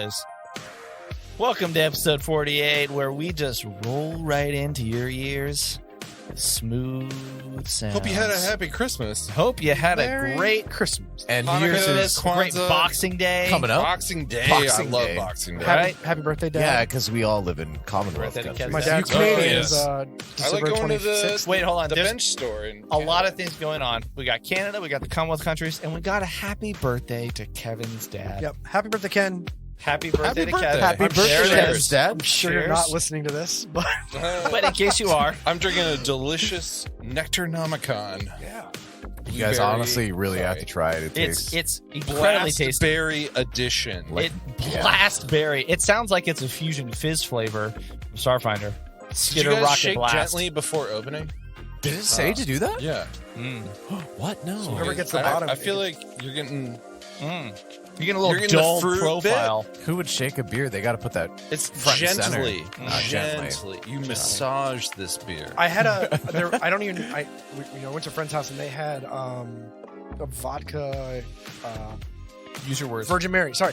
is. Welcome to episode 48, where we just roll right into your ears. Smooth sounds. Hope you had a happy Christmas. Hope you had Merry a great Christmas. And Here's Hanukkah, this great Kwanzaa. Boxing Day. Coming up. Boxing Day. Boxing I love Day. Boxing Day. Right? Happy birthday, Dad. Yeah, because we all live in Commonwealth Birthday to countries. My Yeah. dad's Oh, Canadian yes. is I like December going to 26th. Wait, hold on. the There's bench store. In a lot of things going on. We got Canada, we got the Commonwealth countries, and we got a happy birthday to Kevin's dad. Yep. Happy birthday, Ken. Happy birthday to birthday. Kevin. Happy I'm birthday, sure it Kev. is. Dad. I'm sure you're Cheers. not listening to this, but But in case you are, I'm drinking a delicious Nectarnomicon. yeah. You guys Blueberry- honestly really have to try it. It tastes it's incredibly tasty. Blastberry edition. It Blastberry. It sounds like it's a fusion fizz flavor from Starfinder. Did Skitter you guys Rocket shake Blast. gently before opening? Did it say to do that? Yeah. Mm. What? No. Whoever gets the I- bottom. I feel like you're getting. Mm. You're getting a little You're getting the dull fruit profile. Who would shake a beer? They got to put that. It's Front and center. gently. Not gently. Gently. You massage this beer. I had I don't even. I went to a friend's house and they had a vodka. Use your words. Virgin Mary. Sorry,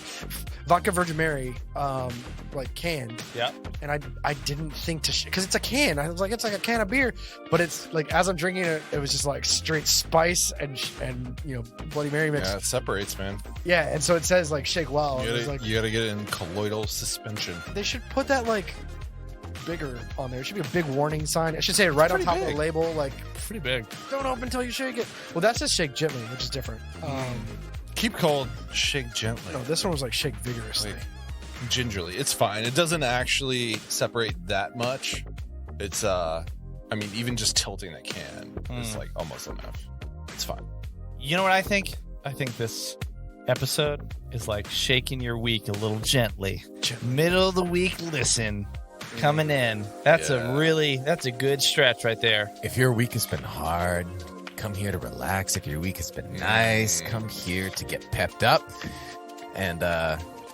vodka Virgin Mary. Like canned. Yeah. And I didn't think to because it's a can. I was like, it's like a can of beer, but it's like as I'm drinking it, it was just like straight spice and Bloody Mary mix. Yeah, it separates, man. Yeah, and so it says like shake well. You It was gotta, like you gotta get it in colloidal suspension. they should put that like bigger on there. It should be a big warning sign. It should say it right on pretty top of big. the label, like Pretty big. don't open until you shake it. Well, that's just shake gently, which is different. Keep cold, shake gently. No, this one was like shake vigorously. Like, gingerly. It's fine. It doesn't actually separate that much. It's I mean, even just tilting that can is like almost enough. It's fine. You know what I think? I think this episode is like shaking your week a little gently. Middle of the week listen coming in. That's a good stretch right there. If your week has been hard, come here to relax. If your week has been nice, come here to get pepped up. And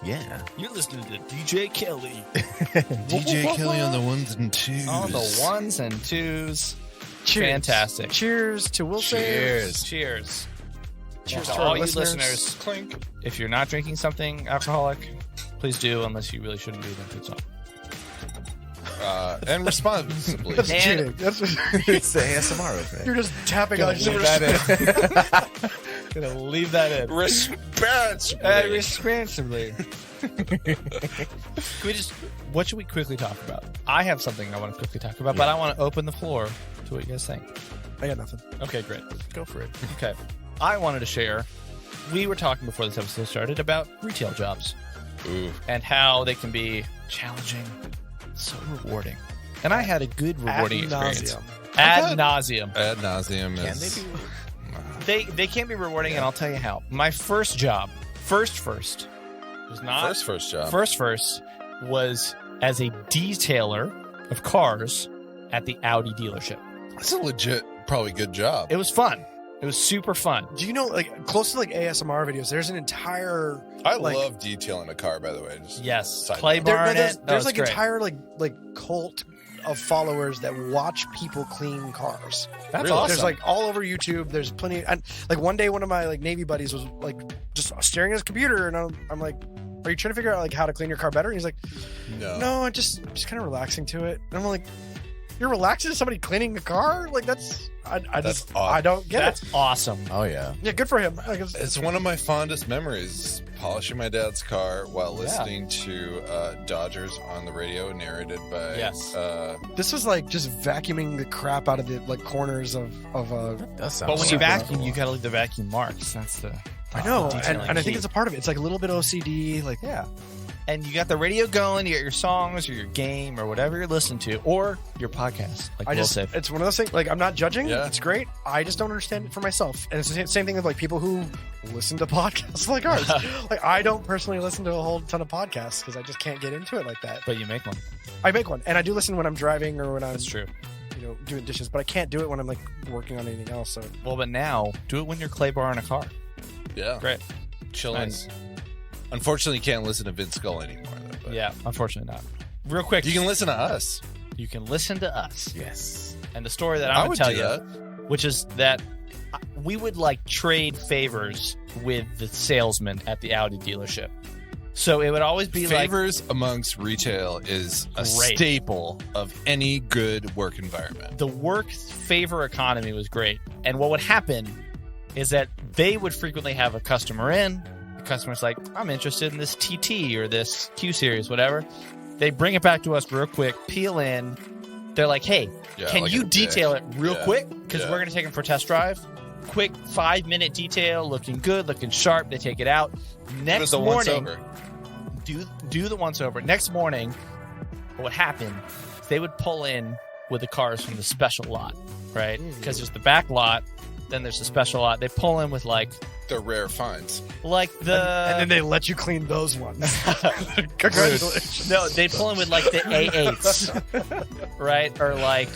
yeah, You're listening to DJ Kelly DJ Kelly on the ones and twos. on the ones and twos. Cheers. Fantastic. Cheers to Will Cheers. Cheers To to all our you listeners. listeners. Clink. If you're not drinking something alcoholic, please do, unless you really shouldn't be, then it's not. And responsibly. That's And- cheating. That's it's the ASMR with me. you're just tapping on Leave your that in. Gonna leave that in. Responsibly. Responsibly. What should we quickly talk about? I have something I want to quickly talk about, but I want to open the floor to what you guys think. I got nothing. Okay, great. Go for it. Okay. I wanted to share, we were talking before this episode started about retail jobs Ooh. and how they can be challenging, so rewarding. And I had a good rewarding experience. Ad nauseum. Ad nauseum Can is. they be? They can be rewarding, and I'll tell you how. My first job, first, was not First job. First was as a detailer of cars at the Audi dealership. That's a legit, probably good job. It was fun. It was super fun. Do you know, like, close to like ASMR videos, there's an entire I like- love detailing a car, by the way. Just Yes, side Clay note. Bar. there's like entire like cult of followers that watch people clean cars. That's Really? awesome. There's like all over YouTube. There's plenty. And like one day, one of my like Navy buddies was like just staring at his computer, and I'm like, "Are you trying to figure out like how to clean your car better?" And he's like, "No, I'm just kind of relaxing to it." And I'm like, "You're relaxing to somebody cleaning a car? Like that's That's odd. I don't get That's it." awesome. Oh yeah. Yeah, good for him. Like, It's one of my fondest memories, polishing my dad's car while listening to Dodgers on the radio, narrated by Yes. this was like just vacuuming the crap out of the like corners of That sounds But when you super vacuum, cool. you gotta leave the vacuum marks. That's the I know, detailing and I think key. it's a part of it. It's like a little bit OCD, like Yeah. And you got the radio going, you got your songs or your game or whatever you're listening to, or your podcast, like I Will just, said. it's one of those things. Like, I'm not judging. Yeah. It's great. I just don't understand it for myself. And it's the same thing with like people who listen to podcasts like ours. Like, I don't personally listen to a whole ton of podcasts because I just can't get into it like that. But you make one. I make one, and I do listen when I'm driving or when I'm, That's true. doing dishes. But I can't do it when I'm like working on anything else. So Well, but now, do it when you're Clay Bar in a car. Yeah. Great. Chilling. Nice. Unfortunately, you can't listen to Vince Scull anymore, though. But Yeah, unfortunately not. Real quick, You can listen to us. you can listen to us. Yes. And the story that I I'm going would to tell do you, that. which is that we would like trade favors with the salesman at the Audi dealership. So it would always be favors amongst retail is a Great. staple of any good work environment. the work favor economy was great. And what would happen is that they would frequently have a customer in. The customer's like, I'm interested in this TT or this Q series, whatever. They bring it back to us real quick, peel in. They're like, hey, can like you a detail it real Yeah. quick? Because Yeah. we're going to take them for a test drive. Quick 5-minute detail, looking good, looking sharp. They take it out. Next the once morning, over. do the once over. Next morning, what would happen is they would pull in with the cars from the special lot, right? Because there's the back lot, then there's the special lot. They pull in with like They're rare finds. the and then they let you clean those ones. Congratulations. no, they pull in with like the A8s, right? Or like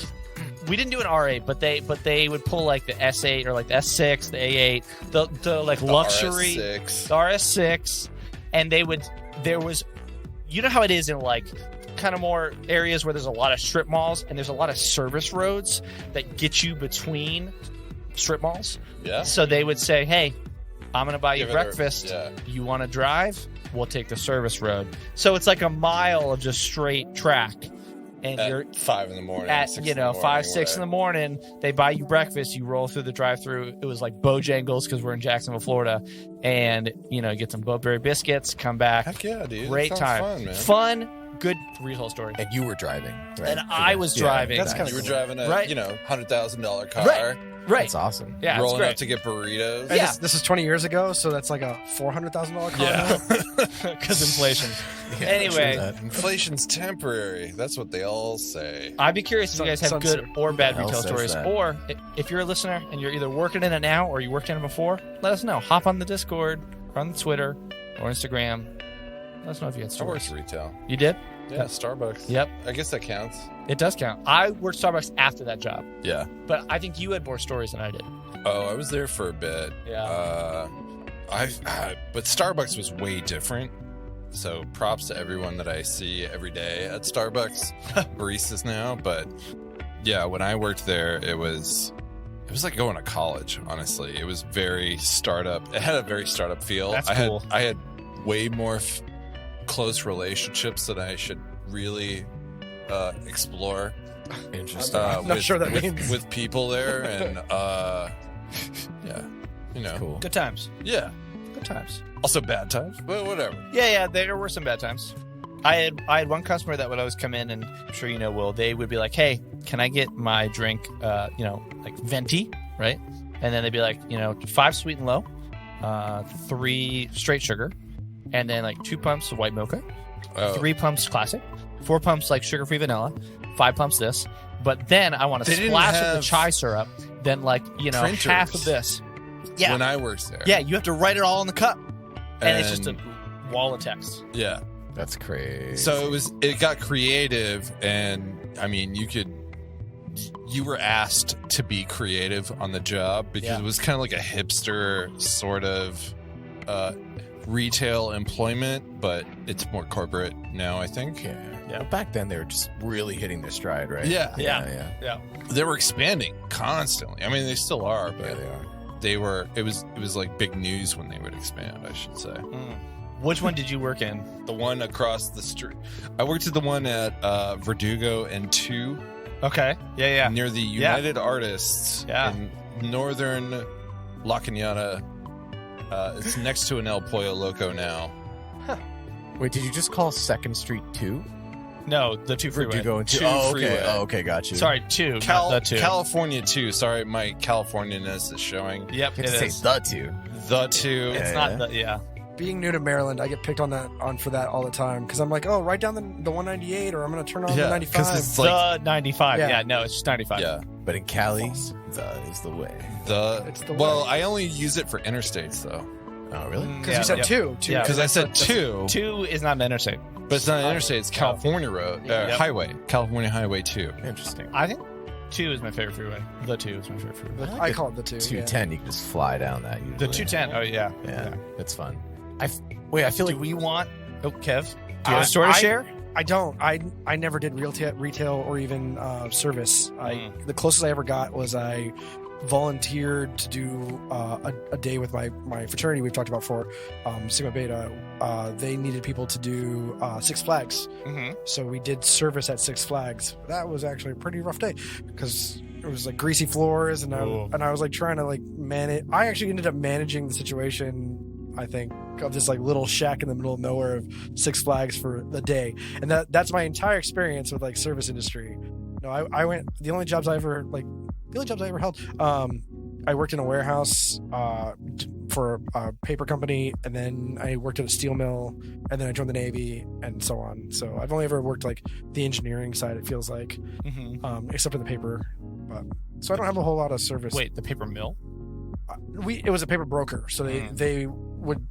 we didn't do an R8, but they would pull like the S8 or like the S6, the A8, the like luxury, RS6. the RS6, and there was, you know how it is in like kind of more areas where there's a lot of strip malls and there's a lot of service roads that get you between strip malls. Yeah. So they would say, hey, I'm going to buy you Give it a- breakfast. yeah. You want to drive? We'll take the service road. So it's like a mile of just straight track. And you're At 5 in the morning. at, 6 you in the know, morning, 5, 6 in the whatever. morning. They buy you breakfast. You roll through the drive through. It was like Bojangles because we're in Jacksonville, Florida. And, you know, get some Boatberry biscuits, come back. Heck yeah, dude. Great That time. sounds fun, man. Fun, good retail story. And you were driving, right? And I was driving. That's kinda You were cool. driving a, Right. $100,000 car. Right. Right. That's awesome. Yeah, it's rolling great. up to get burritos. Yeah. This is 20 years ago, so that's like a $400,000 car. Yeah. Because inflation. Yeah, Anyway. true that. Inflation's temporary. That's what they all say. I'd be curious if you guys have Sun good City. or bad Who the retail hell says stories. that? Or if you're a listener and you're either working in it now or you worked in it before, let us know. Hop on the Discord, or on Twitter, or Instagram. Let us know if you had I worked stories. retail. You did? Yeah, Starbucks. Yep. I guess that counts. It does count. I worked Starbucks after that job, Yeah. but I think you had more stories than I did. Oh, I was there for a bit. Yeah. But Starbucks was way different. So props to everyone that I see every day at Starbucks, baristas now. But yeah, when I worked there, it was like going to college. Honestly, it was very startup. It had a very startup feel. That's I cool. had way more close relationships that I should really explore. Interesting. I'm not sure that means. with people there, and yeah, you know, Cool. Good times. yeah. Good times. Also bad times, but whatever. Yeah, there were some bad times. I had one customer that would always come in, and I'm sure you know, Will, they would be like, hey, can I get my drink, like venti, right? And then they'd be like, 5 sweet and low, 3 straight sugar, and then like 2 pumps of white mocha, Oh. 3 pumps classic, 4 pumps like sugar-free vanilla, 5 pumps this. But then I want a They didn't splash of the have chai syrup, then like, half printers. of this. Yeah. When I worked there. Yeah, you have to write it all in the cup. And it's just a wall of text. Yeah. That's crazy. So it got creative, and I mean, you were asked to be creative on the job because Yeah. it was kind of like a hipster sort of retail employment, but it's more corporate now, I think. yeah. Yeah. But back then, they were just really hitting their stride, right? Yeah. Yeah. Yeah. They were expanding constantly. I mean, they still are, Yeah, but they are. it was like big news when they would expand, I should say. Which one did you work in? The one across the street. I worked at the one at Verdugo and 2 Okay. Yeah. near the United Artists Yeah. in northern La Cañada. It's next to an El Pollo Loco now. Wait, did you just call 2nd Street 2? No, the 2 freeway. Did you go into? 2 Oh, okay. freeway. Oh, okay. Got you. Sorry, 2. not the 2. California 2. Sorry, my Californianess is showing. Yep, You have it to say is. the 2. The 2. It's Yeah, not yeah. the. Yeah. Being new to Maryland, I get picked on for that all the time because I'm like, oh, write down the 198, or I'm going to turn on the 95. because it's like the 95. Yeah. Yeah. No, it's just 95. yeah. But in Cali, the is the way. It's the Well, way. I only use it for interstates though, Oh, really? Because you said two. Yeah. because I said 2, 2 is not an interstate. but it's not an interstate. It's California Road, Yep. Highway, California Highway 2. Interesting. I think 2 is my favorite freeway. The 2 is my favorite freeway. I call it the 2. 210, you can just fly down that. Usually. The 210. Oh, yeah. Yeah, it's fun. I feel Do like we want. Oh, Kev. Do you have a story to share? I don't. I never did retail or even service. The closest I ever got was I volunteered to do a day with my fraternity we've talked about before, Sigma Beta. They needed people to do Six Flags. So we did service at Six Flags. That was actually a pretty rough day because it was like greasy floors and I was like trying to like manage. I actually ended up managing the situation, I think, of this like little shack in the middle of nowhere of Six Flags for the day. And that's my entire experience with like service industry. No, I went, the only jobs I ever held, I worked in a warehouse for a paper company, and then I worked at a steel mill, and then I joined the Navy, and so on. So I've only ever worked like the engineering side, it feels like, except for the paper. So I don't have a whole lot of service. Wait, the paper mill? It was a paper broker, so they would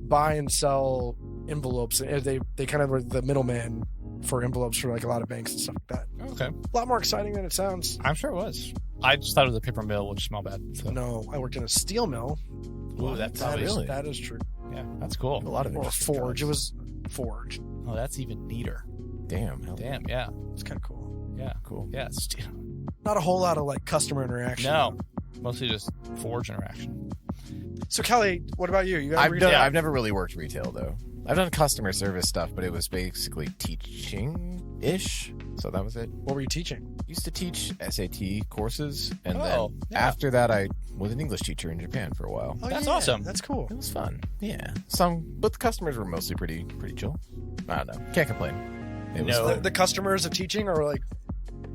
buy and sell envelopes. They kind of were the middleman for envelopes for like a lot of banks and stuff like that. Okay. A lot more exciting than it sounds. I'm sure it was. I just thought it was a paper mill, which smelled bad. So. No, I worked in a steel mill. Ooh, that is true. Yeah, that's cool. A lot of Or a forge. It was forge. Oh, that's even neater. Damn, yeah. It's kind of cool. Yeah, cool. Yeah, it's Not a whole lot of like customer interaction. No, mostly just forge interaction. So Kelly, what about you? I've never really worked retail though. I've done customer service stuff, but it was basically teaching-ish. So that was it. What were you teaching? Used to teach SAT courses, and then after that, I was an English teacher in Japan for a while. Oh, that's awesome. That's cool. It was fun. Yeah. But the customers were mostly pretty chill. I don't know. Can't complain. It was fun. The customers of teaching are like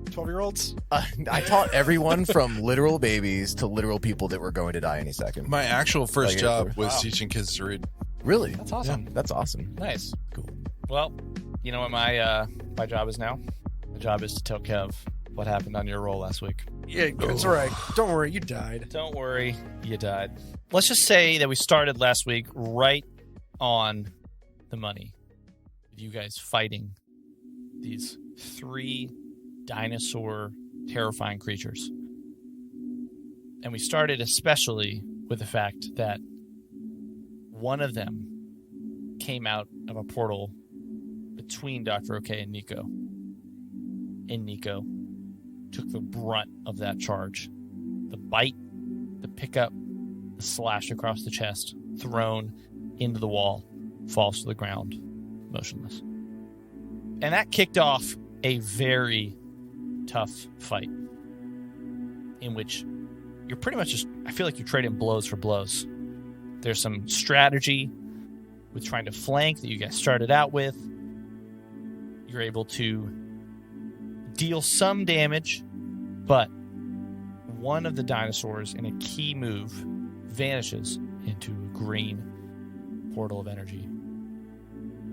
12-year-olds? I taught everyone from literal babies to literal people that were going to die any second. My actual first job was teaching kids to read. Really? That's awesome. Yeah, that's awesome. Nice. Cool. Well, you know what my job is now? My job is to tell Kev what happened on your roll last week. Yeah, it's all right. Don't worry, you died. Don't worry, you died. Let's just say that we started last week right on the money. You guys fighting these 3 dinosaur terrifying creatures. And we started especially with the fact that one of them came out of a portal between Dr. OK and Niko. And Niko took the brunt of that charge. The bite, the pickup, the slash across the chest, thrown into the wall, falls to the ground, motionless. And that kicked off a very tough fight in which you're pretty much just, I feel like you're trading blows for blows. There's some strategy with trying to flank that you guys started out with. You're able to deal some damage, but one of the dinosaurs in a key move vanishes into a green portal of energy.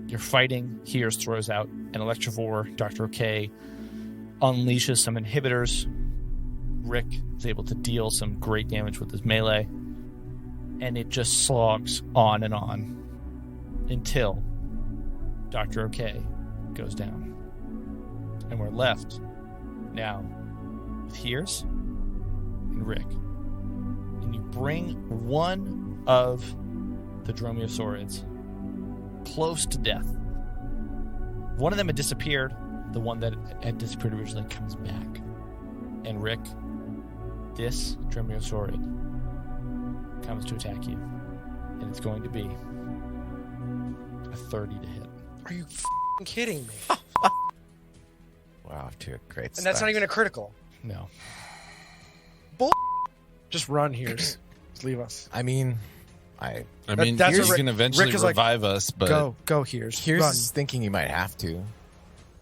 You're fighting. Heerz throws out an Electrovore. Dr. OK unleashes some inhibitors. Rick is able to deal some great damage with his melee. And it just slogs on until Dr. OK goes down. And we're left now with Heerz and Rick. And you bring one of the Dromiosaurids close to death. One of them had disappeared. The one that had disappeared originally comes back. And Rick, this Dromiosaurid comes to attack you. And it's going to be a 30 to hit. Are you kidding me? Wow, to a great And that's not even a critical. No. Just run, Heerz. Just leave us. I mean, Heerz that's can eventually Rick is like, revive us, but Go, Heerz. Heerz Run. is thinking he might have to,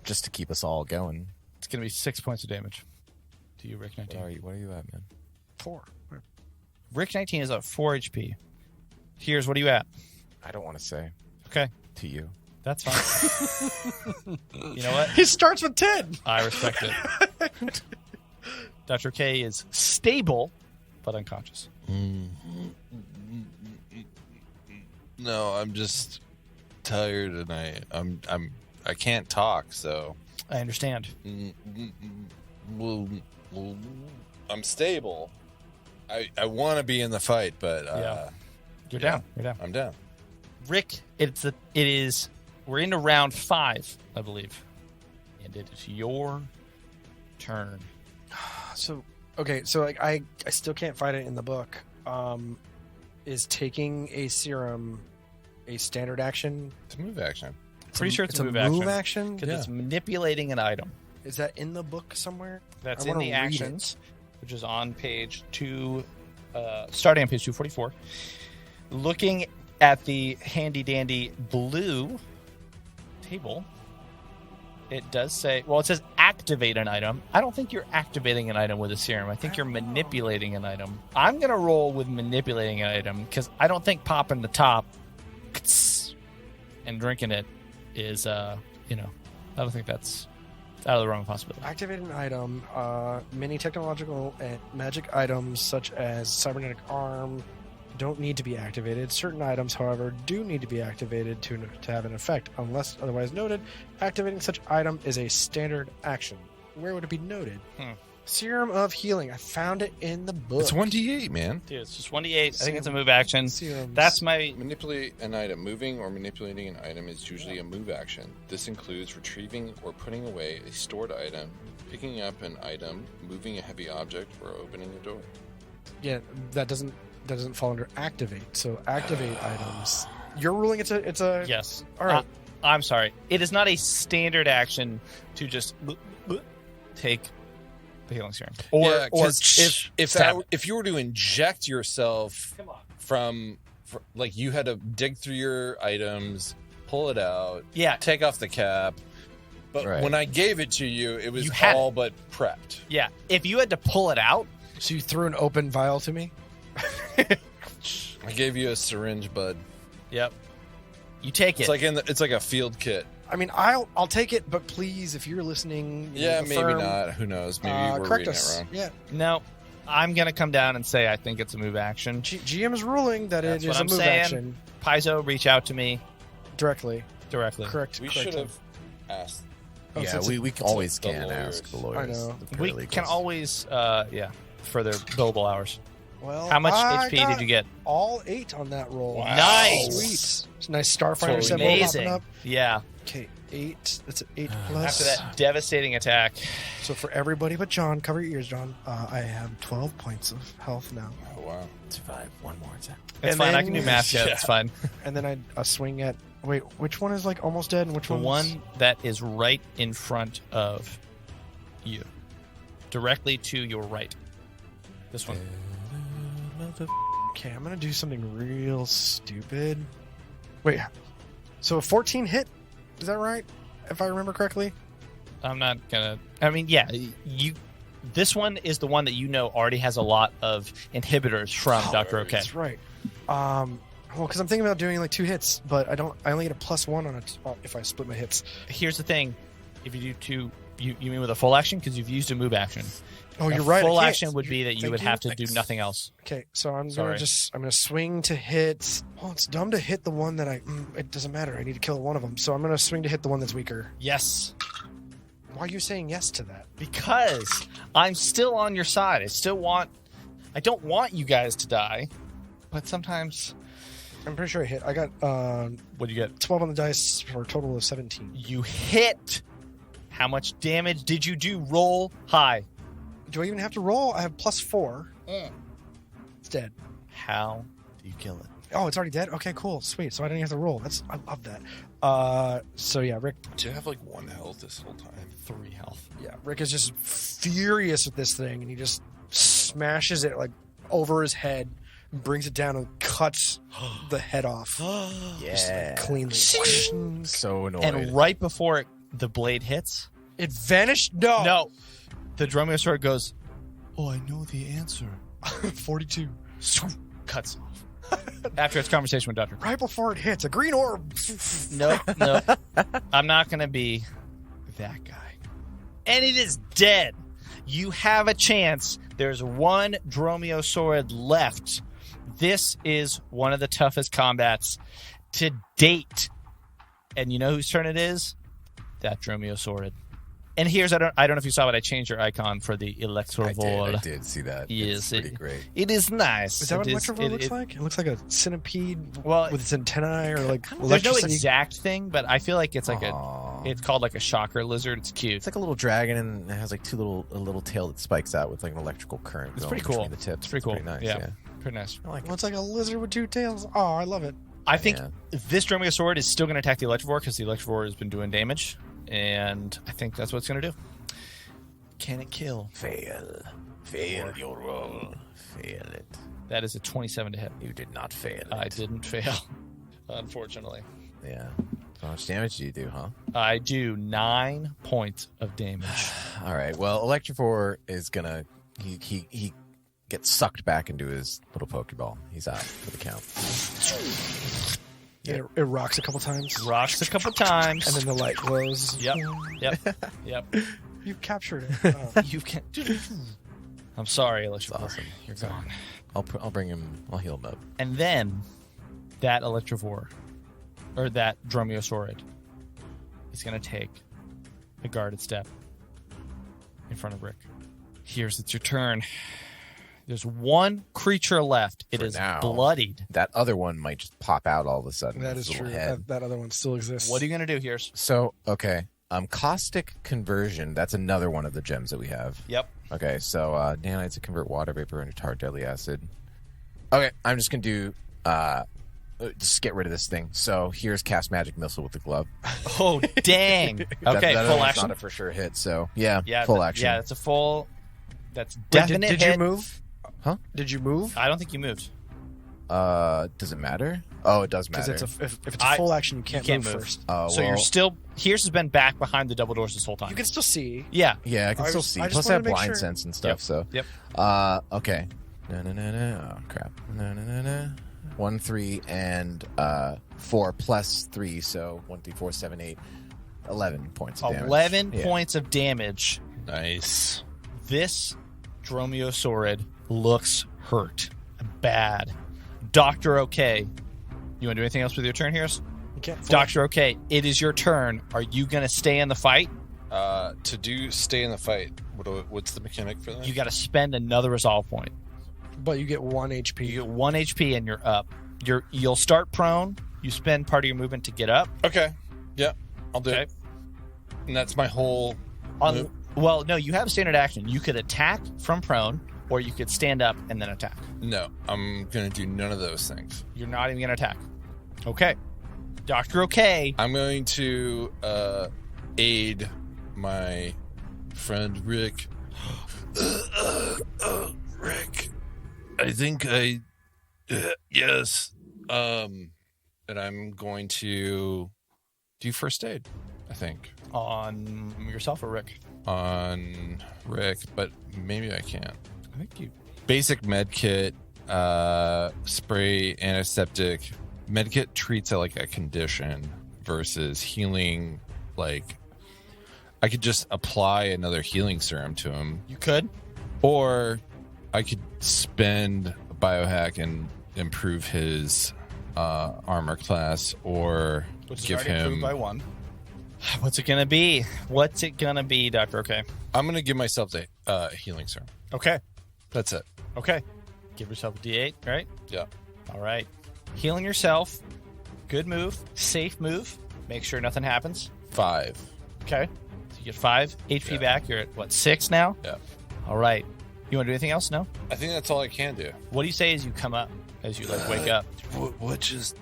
just to keep us all going. It's going to be 6 points of damage to you, Rick 19. What are you at, man? 4. Rick 19 is at 4 HP. Heerz, what are you at? I don't want to say. Okay. To you. That's fine. You know what? He starts with 10. I respect it. Dr. K is stable, but unconscious. no, I'm just tired and I can't talk, so I understand. Well, I'm stable. I want to be in the fight, but You're down. You're down. I'm down. Rick, it is We're into round 5, I believe. And it is your turn. So, okay, so like I still can't find it in the book. Is taking a serum a standard action? It's a move action. Pretty sure it's a move action. Because Yeah. it's manipulating an item. Is that in the book somewhere? That's I in wanna the read actions, which is on page 2, starting on page 244. Looking at the handy-dandy blue table, it does say, well, it says activate an item. I don't think you're activating an item with a serum. I think you're manipulating an item. I'm going to roll with manipulating an item because I don't think popping the top and drinking it is, I don't think that's out of the wrong possibility. Activate an item. Many technological and magic items, such as cybernetic arm, don't need to be activated. Certain items, however, do need to be activated to have an effect. Unless otherwise noted, activating such item is a standard action. Where would it be noted? Serum of Healing. I found it in the book. It's 1d8, man. Dude, it's just 1d8. I think it's a move action. Serums. That's my... Manipulate an item. Moving or manipulating an item is usually a move action. This includes retrieving or putting away a stored item, picking up an item, moving a heavy object, or opening a door. Yeah, that doesn't fall under activate. So activate items. You're ruling it's a Yes. All right. I'm sorry. It is not a standard action to just take the healing serum. Or Or if you were to inject yourself Come on. from like you had to dig through your items, pull it out, Yeah. take off the cap. But Right. when I gave it to you, it was You had all but prepped. Yeah. If you had to pull it out, So you threw an open vial to me? I gave you a syringe, bud. yep. You take it. It's like a field kit. I mean, I'll take it, but please, if you're listening, Yeah, maybe affirm, not. Who knows? Maybe we're correct reading us. it wrong. Yeah, No, I'm going to come down and say I think it's a move action. GM is ruling that That's it what is a I'm move saying. action Paizo, reach out to me directly. directly. We should have asked. Oh, Yeah, since we always the can lawyers. ask the lawyers. I know. the We paralegals. can always, for their billable hours. Well, How much I HP got did you get? All 8 on that roll. Wow. Nice. Sweet. It's a nice Starfighter Totally symbol Amazing. popping up. Yeah. Okay, 8. That's an 8 plus. After that devastating attack. So for everybody but John, cover your ears, John. I have 12 points of health now. Oh wow. Survive one more time. It's And fine. I then- can do math. Yeah, it's fine. And then I swing at... Wait, which one is like almost dead and which The one's... one that is right in front of you. Directly to your right. This one. Okay, I'm gonna do something real stupid. Wait, so a 14 hit? Is that right? If I remember correctly? I'm not gonna. I mean, yeah, you. This one is the one that you know already has a lot of inhibitors from Dr. OK. That's right. Well, because I'm thinking about doing like 2 hits, but I only get a +1 on it if I split my hits. Here's the thing: if you do 2, you mean with a full action because you've used a move action. Oh, A you're right. I Full can't. action would be that you Thank would have to Thanks. do nothing else. Okay, so I'm Sorry. gonna swing to hit. Well, it's dumb to hit the one that it doesn't matter. I need to kill one of them, so I'm gonna swing to hit the one that's weaker. Yes, Why are you saying yes to that? because I'm still on your side. I don't want you guys to die, but sometimes. I'm pretty sure I hit. I got What do you get? 12 on the dice for a total of 17. You hit. How much damage did you do? Roll high. Do I even have to roll? I have +4. It's dead. How do you kill it? Oh, it's already dead? Okay, cool. Sweet. So I didn't have to roll. I love that. So yeah, Rick. Do you have like 1 health this whole time? 3 health. Yeah, Rick is just furious with this thing, and he just smashes it like over his head, brings it down, and cuts the head off. Just Yeah. like cleanly. So annoyed. And right before the blade hits, It vanished? No. no, the Dromiosaurid goes, "Oh, I know the answer." 42. Cuts off. After its conversation with Doctor. Right before it hits, a green orb. No. I'm not going to be that guy. And it is dead. You have a chance. There's one Dromiosaurid left. This is one of the toughest combats to date. And you know whose turn it is? That Dromiosaurid. And here's I don't know if you saw, but I changed your icon for the Electrovore. I did see that. Yes, it's pretty great. It is nice. Is that what Electrovore looks like? It looks like a centipede with its antennae, or like there's no electricity. exact thing, but I feel like it's like it's called like a shocker lizard. It's cute. It's like a little dragon, and it has like a little tail that spikes out with like an electrical current. It's going pretty cool. between the tips. It's pretty cool. Pretty nice. Yeah. Pretty nice. I like Well, it's like a lizard with 2 tails. Oh, I love it. I think this Dromiosaurid is still going to attack the Electrovore because the Electrovore has been doing damage, and I think that's what it's going to do. Can it kill? Fail your roll. Fail it. That is a 27 to hit. You did not fail it. I didn't fail, unfortunately. Yeah. How much damage do you do, huh? I do 9 points of damage. All right. Well, Electrovore is gonna he gets sucked back into his little Pokeball. He's out for the count. It rocks a couple times. Rocks a couple times. And then the light glows. Yep. You've captured it. Oh. You can't. I'm sorry, Electrovore. That's awesome. You're gone. I'll bring him. I'll heal him up. And then that Electrovore, or that Dromiosaurid, is going to take a guarded step in front of Rick. Here's it's your turn. There's one creature left. It is bloodied. That other one might just pop out all of a sudden. That is true. That other one still exists. What are you going to do, Heerz? So, okay. Caustic Conversion. That's another one of the gems that we have. Yep. Okay, so nanites to convert water vapor into tar deadly acid. Okay, I'm just going to do... just get rid of this thing. So here's cast magic missile with the glove. Oh, dang. Okay, that full action. Not a for sure hit, so yeah, full action. Yeah, it's a full... That's definite Did hit. you move? Huh? Did you move? I don't think you moved. Does it matter? Oh, it does matter. Because if it's a full action, you can't move first. So you're still... Heerz has been back behind the double doors this whole time. You can still see. Yeah. Yeah, I can still see. Plus I have blind sense and stuff, so... Yep. Okay. No. Oh, crap. No. 1, 3, and 4 plus 3, so 1, 3, 4, 7, 8, 11 points of damage. 11 points of damage. Nice. This Dromiosaurid looks hurt. Bad. Dr. OK. You want to do anything else with your turn, Heerz? Okay. Dr. OK, it is your turn. Are you going to stay in the fight? To stay in the fight, what's the mechanic for that? You got to spend another resolve point. But you get 1 HP. You get 1 HP and you're up. You'll start prone. You spend part of your movement to get up. Okay. Yeah, I'll do it. And that's my whole... Well, no, you have a standard action. You could attack from prone, or you could stand up and then attack. No, I'm going to do none of those things. You're not even going to attack. Okay. Dr. OK. I'm going to aid my friend Rick. Rick. I think yes. And I'm going to do first aid, I think. On yourself or Rick? On Rick, but maybe I can't. I think you... Basic med kit, spray, antiseptic. Med kit treats it like a condition versus healing. Like, I could just apply another healing serum to him. You could. Or I could spend a biohack and improve his armor class, or give him... by 1. What's it going to be? What's it going to be, Dr. OK? I'm going to give myself the healing serum. Okay. That's it. Okay. Give yourself a D8, right? Yeah. All right. Healing yourself. Good move. Safe move. Make sure nothing happens. 5. Okay. So you get 5 HP back. You're at, what, 6 now? Yeah. All right. You want to do anything else? No? I think that's all I can do. What do you say as you come up, as you, like, wake up? What's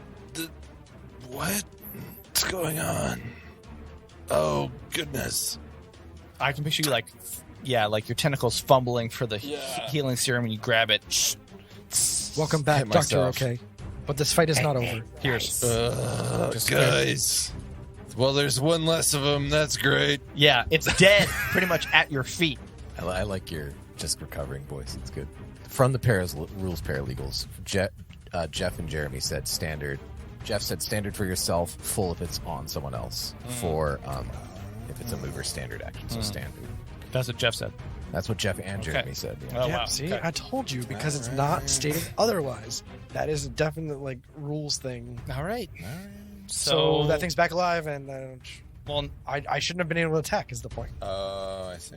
going on? Oh, goodness. I can picture you, like your tentacles fumbling for the healing serum, and you grab it. Welcome back, Dr. OK. But this fight is not over. Here's. Guys. Well, there's one less of them. That's great. Yeah, it's dead pretty much at your feet. I like your just recovering voice. It's good. From the rules paralegals, Jeff and Jeremy said standard. Jeff said standard for yourself, full if it's on someone else. For if it's a mover, standard action, so standard. That's what Jeff said. That's what Jeff and Jeremy said. Yeah. Oh, wow. See, I told you, because it's not stated otherwise. That is a definite rules thing. All right. So that thing's back alive, and Well, I shouldn't have been able to attack. Is the point? Oh, I see.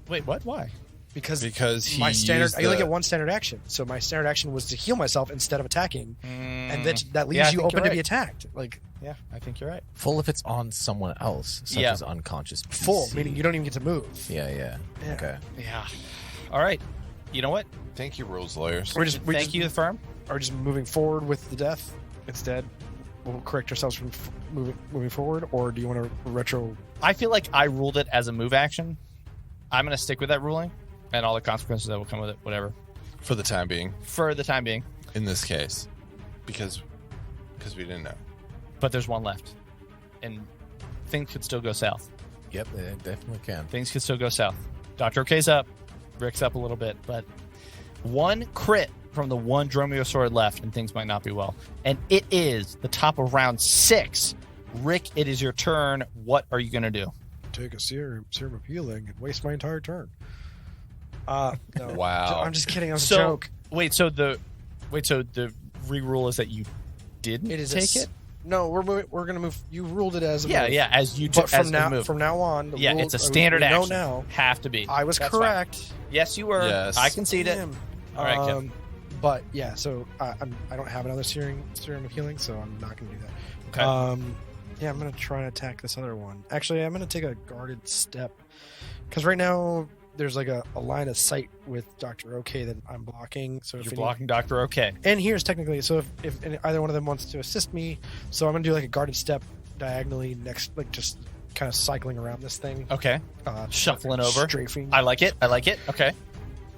wait, what? Why? Because he my standard, used I only get one standard action. So my standard action was to heal myself instead of attacking, and that leaves you open to be attacked. Like, yeah, I think you're right. Full if it's on someone else, such as unconscious PC. Full, meaning you don't even get to move. Yeah. Okay. Yeah. All right. You know what? Thank you, rules lawyers. Thank you, the firm. Are just moving forward with the death instead. We'll correct ourselves from moving forward, or do you want to retro? I feel like I ruled it as a move action. I'm going to stick with that ruling and all the consequences that will come with it, whatever. For the time being. For the time being. In this case. Because we didn't know. But there's one left. And things could still go south. Yep, they definitely can. Things could still go south. Dr. Ok's up. Rick's up a little bit. But one crit from the one Dromiosaurid left, and things might not be well. And it is the top of round 6. Rick, it is your turn. What are you going to do? Take a serum of healing and waste my entire turn. No. Wow. I'm just kidding. It was a joke. So the re-rule is that you didn't take it? No, we're gonna move. You ruled it as a move. As you But took from now on, the rules, it's a standard action. Now have to be. I was That's correct. Fine. Yes, you were. Yes. I concede it. All right, Kim. But yeah, so I don't have another serum of healing, so I'm not gonna do that. Okay. Yeah, I'm gonna try and attack this other one. Actually, I'm gonna take a guarded step because right now there's like a line of sight with Dr. OK that I'm blocking. So You're blocking Dr. OK. And Heerz technically. So if either one of them wants to assist me, so I'm gonna do like a guarded step diagonally next, like just kind of cycling around this thing. Okay. Shuffling over. Strafing. I like it. Okay.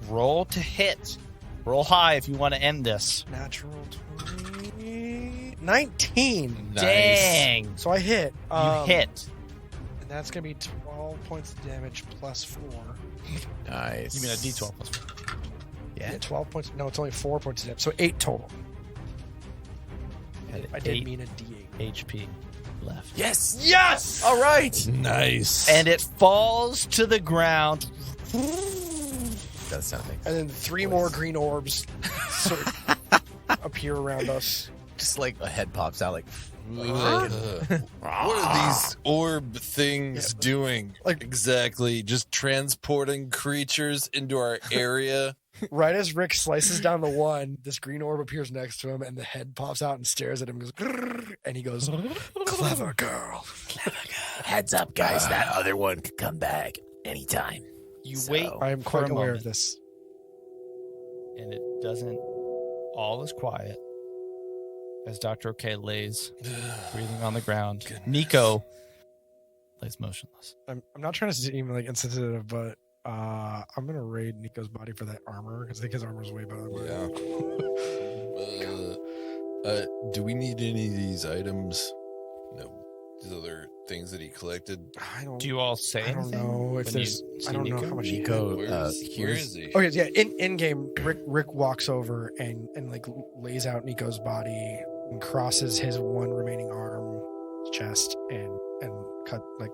Roll to hit. Roll high if you want to end this. Natural 20. 19. Nice. Dang. So I hit. You hit. And that's going to be 12 points of damage plus 4. Nice. You mean a D12 plus 4? Yeah, 12 points. No, it's only 4 points of damage. So 8 total. I did mean a D8. HP left. Yes. Yes! All right. Nice. And it falls to the ground. Does sound like. And then 3 more green orbs sort of appear around us. Just like a head pops out, like. What are these orb things doing? Like- exactly, just transporting creatures into our area. Right as Rick slices down the one, this green orb appears next to him, and the head pops out and stares at him and goes, "Grrr," and he goes, "Clever girl." Heads up, guys. That other one could come back anytime. You wait. I am for quite a aware moment, of this. and it doesn't. All is quiet as Dr. OK lays breathing on the ground. Niko lays motionless. I'm not trying to seem like insensitive, but I'm gonna raid Niko's body for that armor because I think his armor is way better than mine. Yeah. Do we need any of these items? No. These other things that he collected. I don't. Do you all say I don't anything know if when there's. you I see don't know Niko? how much he Niko, Where is he? Oh yeah. In game, Rick walks over and like lays out Niko's body and crosses his one remaining arm, chest, and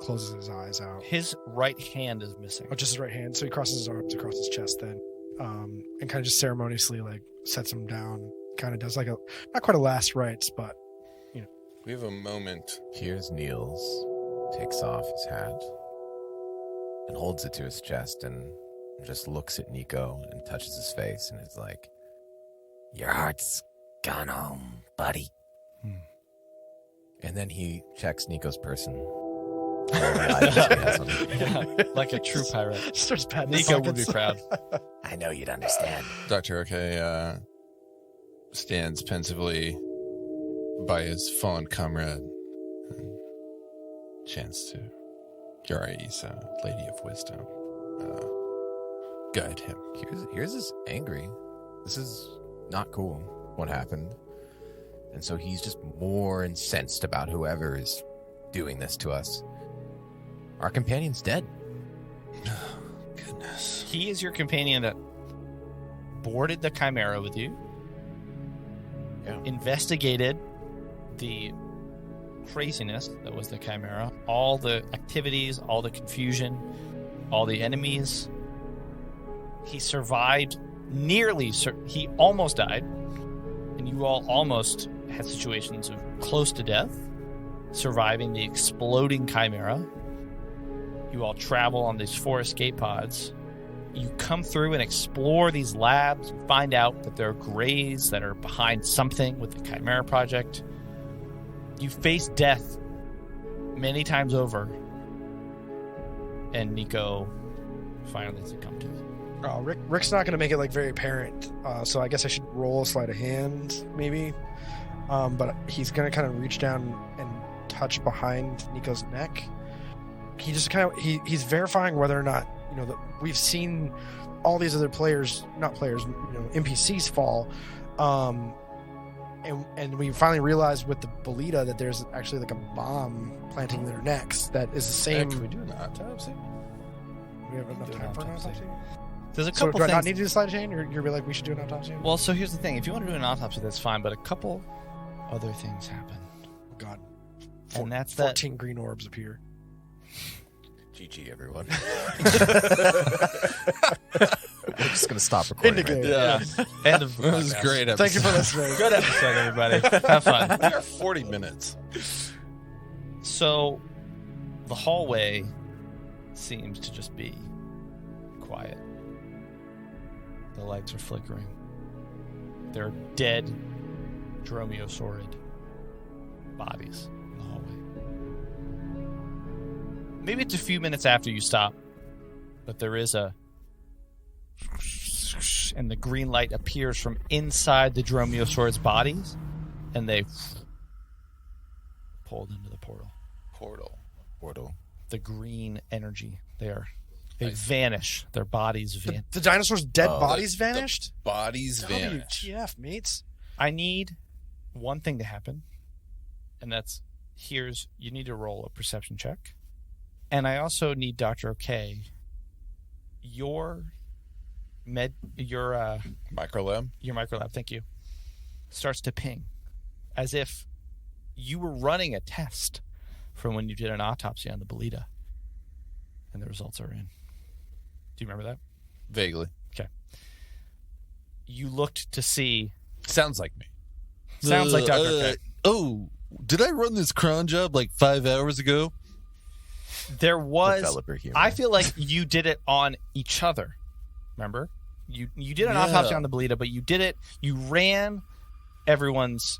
closes his eyes out. His right hand is missing. Oh, just his right hand. So he crosses his arms across his chest then, and kind of just ceremoniously like sets him down. Kind of does like a not quite a last rites, but We have a moment. Heerz kneels, takes off his hat, and holds it to his chest, and just looks at Niko and touches his face, and is like, "Your heart's gone home, buddy." And then he checks Niko's person. Like a true pirate. starts patting his Niko would be pockets. proud. I know you'd understand. Dr. OK stands pensively by his fallen comrade and chants to Yara Isa, Lady of Wisdom, guide him. Heerz is angry. This is not cool, what happened. And so he's just more incensed about whoever is doing this to us. Our companion's dead. Goodness. He is your companion that boarded the Chimera with you. Yeah. Investigated the craziness that was the Chimera, all the activities, all the confusion, all the enemies. He survived he almost died, and you all almost had situations of close to death, surviving the exploding chimera. You all travel on these 4 escape pods. You come through and explore these labs and find out that there are Greys that are behind something with the Chimera Project. You face death many times over. And Niko finally succumbed to it. Oh, Rick's not going to make it like very apparent, so I guess I should roll a sleight of hand, maybe. But he's going to kind of reach down and touch behind Niko's neck. He just kind of he's verifying whether or not that we've seen all these other players, not players, NPCs fall, and we finally realized with the Bolita that there's actually like a bomb planting in their necks that is the same. Can we do an autopsy? We have enough time for an autopsy. There's a So couple do I things. not need to do a sleight of hand? You're like we should do an autopsy? Well, so here's the thing. If you want to do an autopsy, that's fine, but a couple other things happen. God, And that's that 14 green orbs appear. GG, everyone. We're just going to stop recording. Indicate. Yeah. end of the That was podcast. a great episode. Thank you for listening. Good episode, everybody. Have fun. We are 40 minutes. So, the hallway seems to just be quiet. The lights are flickering. There are dead Dromiosaurid bodies in the hallway. Maybe it's a few minutes after you stop, but there is a... and the green light appears from inside the Dromiosaurid's bodies, and they pulled into the portal. Portal. The green energy. They Nice. vanish. Their bodies vanish. The dinosaurs' dead Oh, bodies the vanished? Bodies vanish. WTF, mates? I need one thing to happen, and that's Heerz. You need to roll a perception check, and I also need Dr. OK. Your Microlab. microlab, thank you, starts to ping as if you were running a test from when you did an autopsy on the Bolita, and the results are in. Do you remember that? Vaguely. You looked to see. Sounds like me. Sounds like Dr. OK. Oh, did I run this cron job like 5 hours ago? There was. Developer humor. I feel like you did it on each other. Remember? You did an Yeah. autopsy on the Bolita, but you did it. You ran everyone's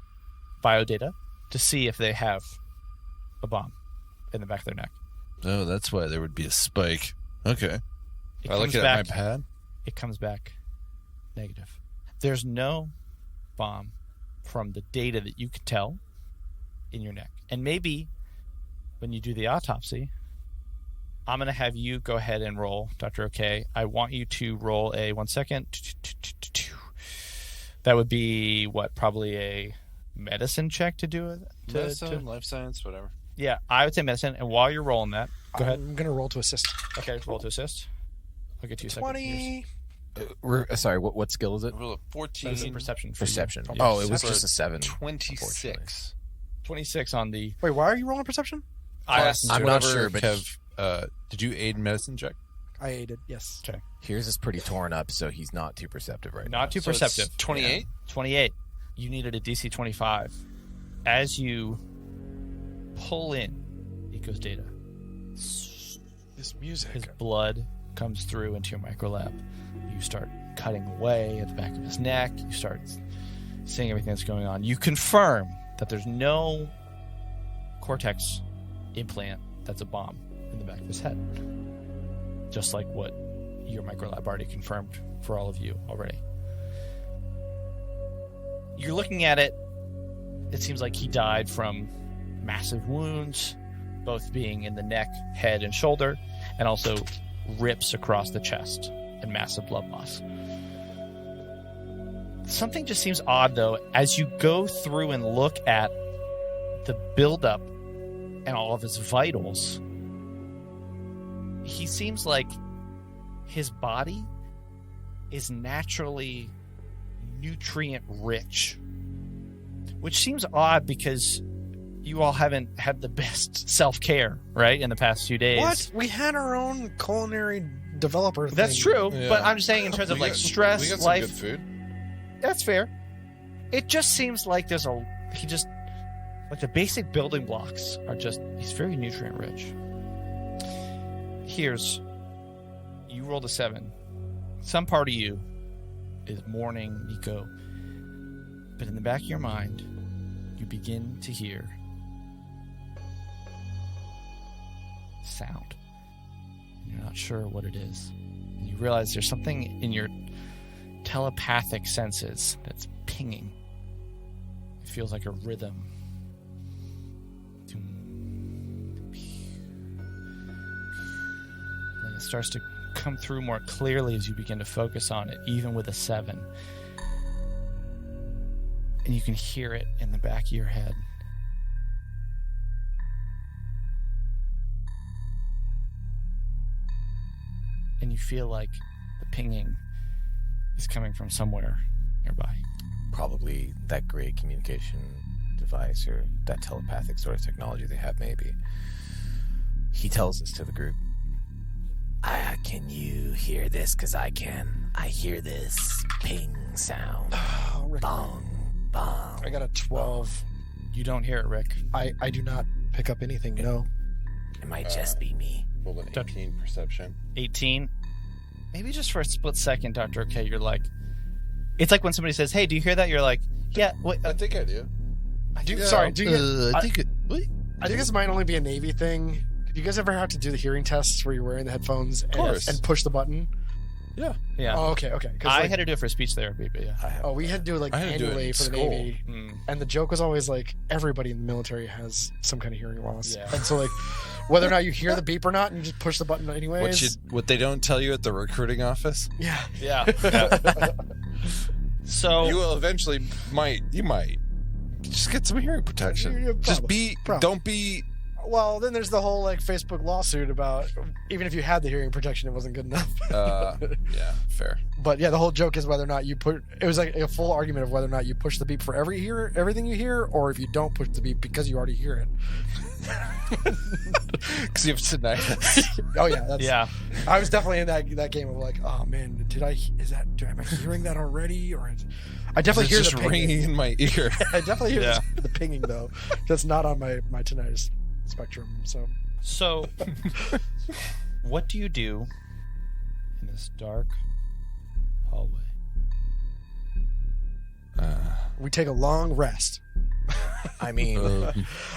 biodata to see if they have a bomb in the back of their neck. Oh, that's why there would be a spike. Okay. It I look comes at back. my pad. It comes back negative. There's no bomb from the data that you could tell in your neck. And maybe when you do the autopsy, I'm going to have you go ahead and roll, Dr. OK. I want you to roll a 1 second. That would be what? Probably a medicine check to do it? Medicine, life science, whatever. Yeah, I would say medicine. And while you're rolling that, go ahead. I'm going to roll to assist. Okay, roll to assist. I'll get 2 seconds. 20. Sorry, what skill is it? Roll a That's a 14. perception. For you. Perception. Yeah. Oh, it was Separate. just a 7. 26. 26 on the... Wait, why are you rolling perception? I asked him I'm to. not Whatever sure, but Kev, did you aid in medicine check? I aided, yes. Okay. Heerz is pretty torn up, so he's not too perceptive right now. Not too So it's perceptive. 28? 28. You needed a DC 25. As you pull in Niko's data, This music. his blood comes through into your microlab. You start cutting away at the back of his neck. You start seeing everything that's going on. You confirm that there's no cortex implant that's a bomb in the back of his head. Just like what your microlab already confirmed for all of you already. You're looking at it. It seems like he died from massive wounds, both being in the neck, head, and shoulder, and also rips across the chest and massive blood loss. Something just seems odd, though, as you go through and look at the buildup and all of his vitals. He seems like his body is naturally nutrient rich, which seems odd because you all haven't had the best self-care, right, in the past few days. What? We had our own culinary developer thing. That's true, Yeah. but I'm just saying in terms of We like got- stress, we got some life. good food. That's fair. It just seems like Like the basic building blocks are just, he's very nutrient rich. Heerz, you rolled a 7. Some part of you is mourning Niko, but in the back of your mind, you begin to hear sound. And you're not sure what it is. And you realize there's something in your telepathic senses that's pinging. It feels like a rhythm. And it starts to come through more clearly as you begin to focus on it, even with a 7. And you can hear it in the back of your head. And you feel like the pinging is coming from somewhere nearby. Probably that great communication device or that telepathic sort of technology they have, maybe. He tells this to the group. Can you hear this? Because I can. I hear this ping sound. Oh, Rick. Bong, bong. I got a 12. You don't hear it, Rick. I do not pick up anything, no. It might just be me. Roll an 18 perception. 18. Maybe just for a split second, Dr. OK, you're like... It's like when somebody says, hey, do you hear that? You're like, yeah. Wait, I think I do. Sorry, do you I think this might only be a Navy thing. Did you guys ever have to do the hearing tests where you're wearing the headphones and push the button? Yeah. Yeah. Oh, okay. I had to do it for speech therapy, but yeah. We had to do it like I had to do it annually in for the school. Navy. And the joke was always like, everybody in the military has some kind of hearing loss. Yeah. And so like, whether or not you hear the beep or not, and you just push the button anyways. What they don't tell you at the recruiting office? Yeah. Yeah. So You will eventually you might just get some hearing protection. Yeah, Just probably. don't be. Well, then there's the whole like Facebook lawsuit about even if you had the hearing protection, it wasn't good enough. Yeah, fair. But yeah, the whole joke is whether or not you put. It was like a full argument of whether or not you push the beep for everything you hear, or if you don't push the beep because you already hear it. Because you have tinnitus. Oh yeah, yeah. I was definitely in that game of like, oh man, am I hearing that already? Or I definitely hear It's the just pinging. ringing in my ear. I definitely hear Yeah. the pinging though. That's not on my tinnitus spectrum. So, what do you do in this dark hallway? We take a long rest. I mean,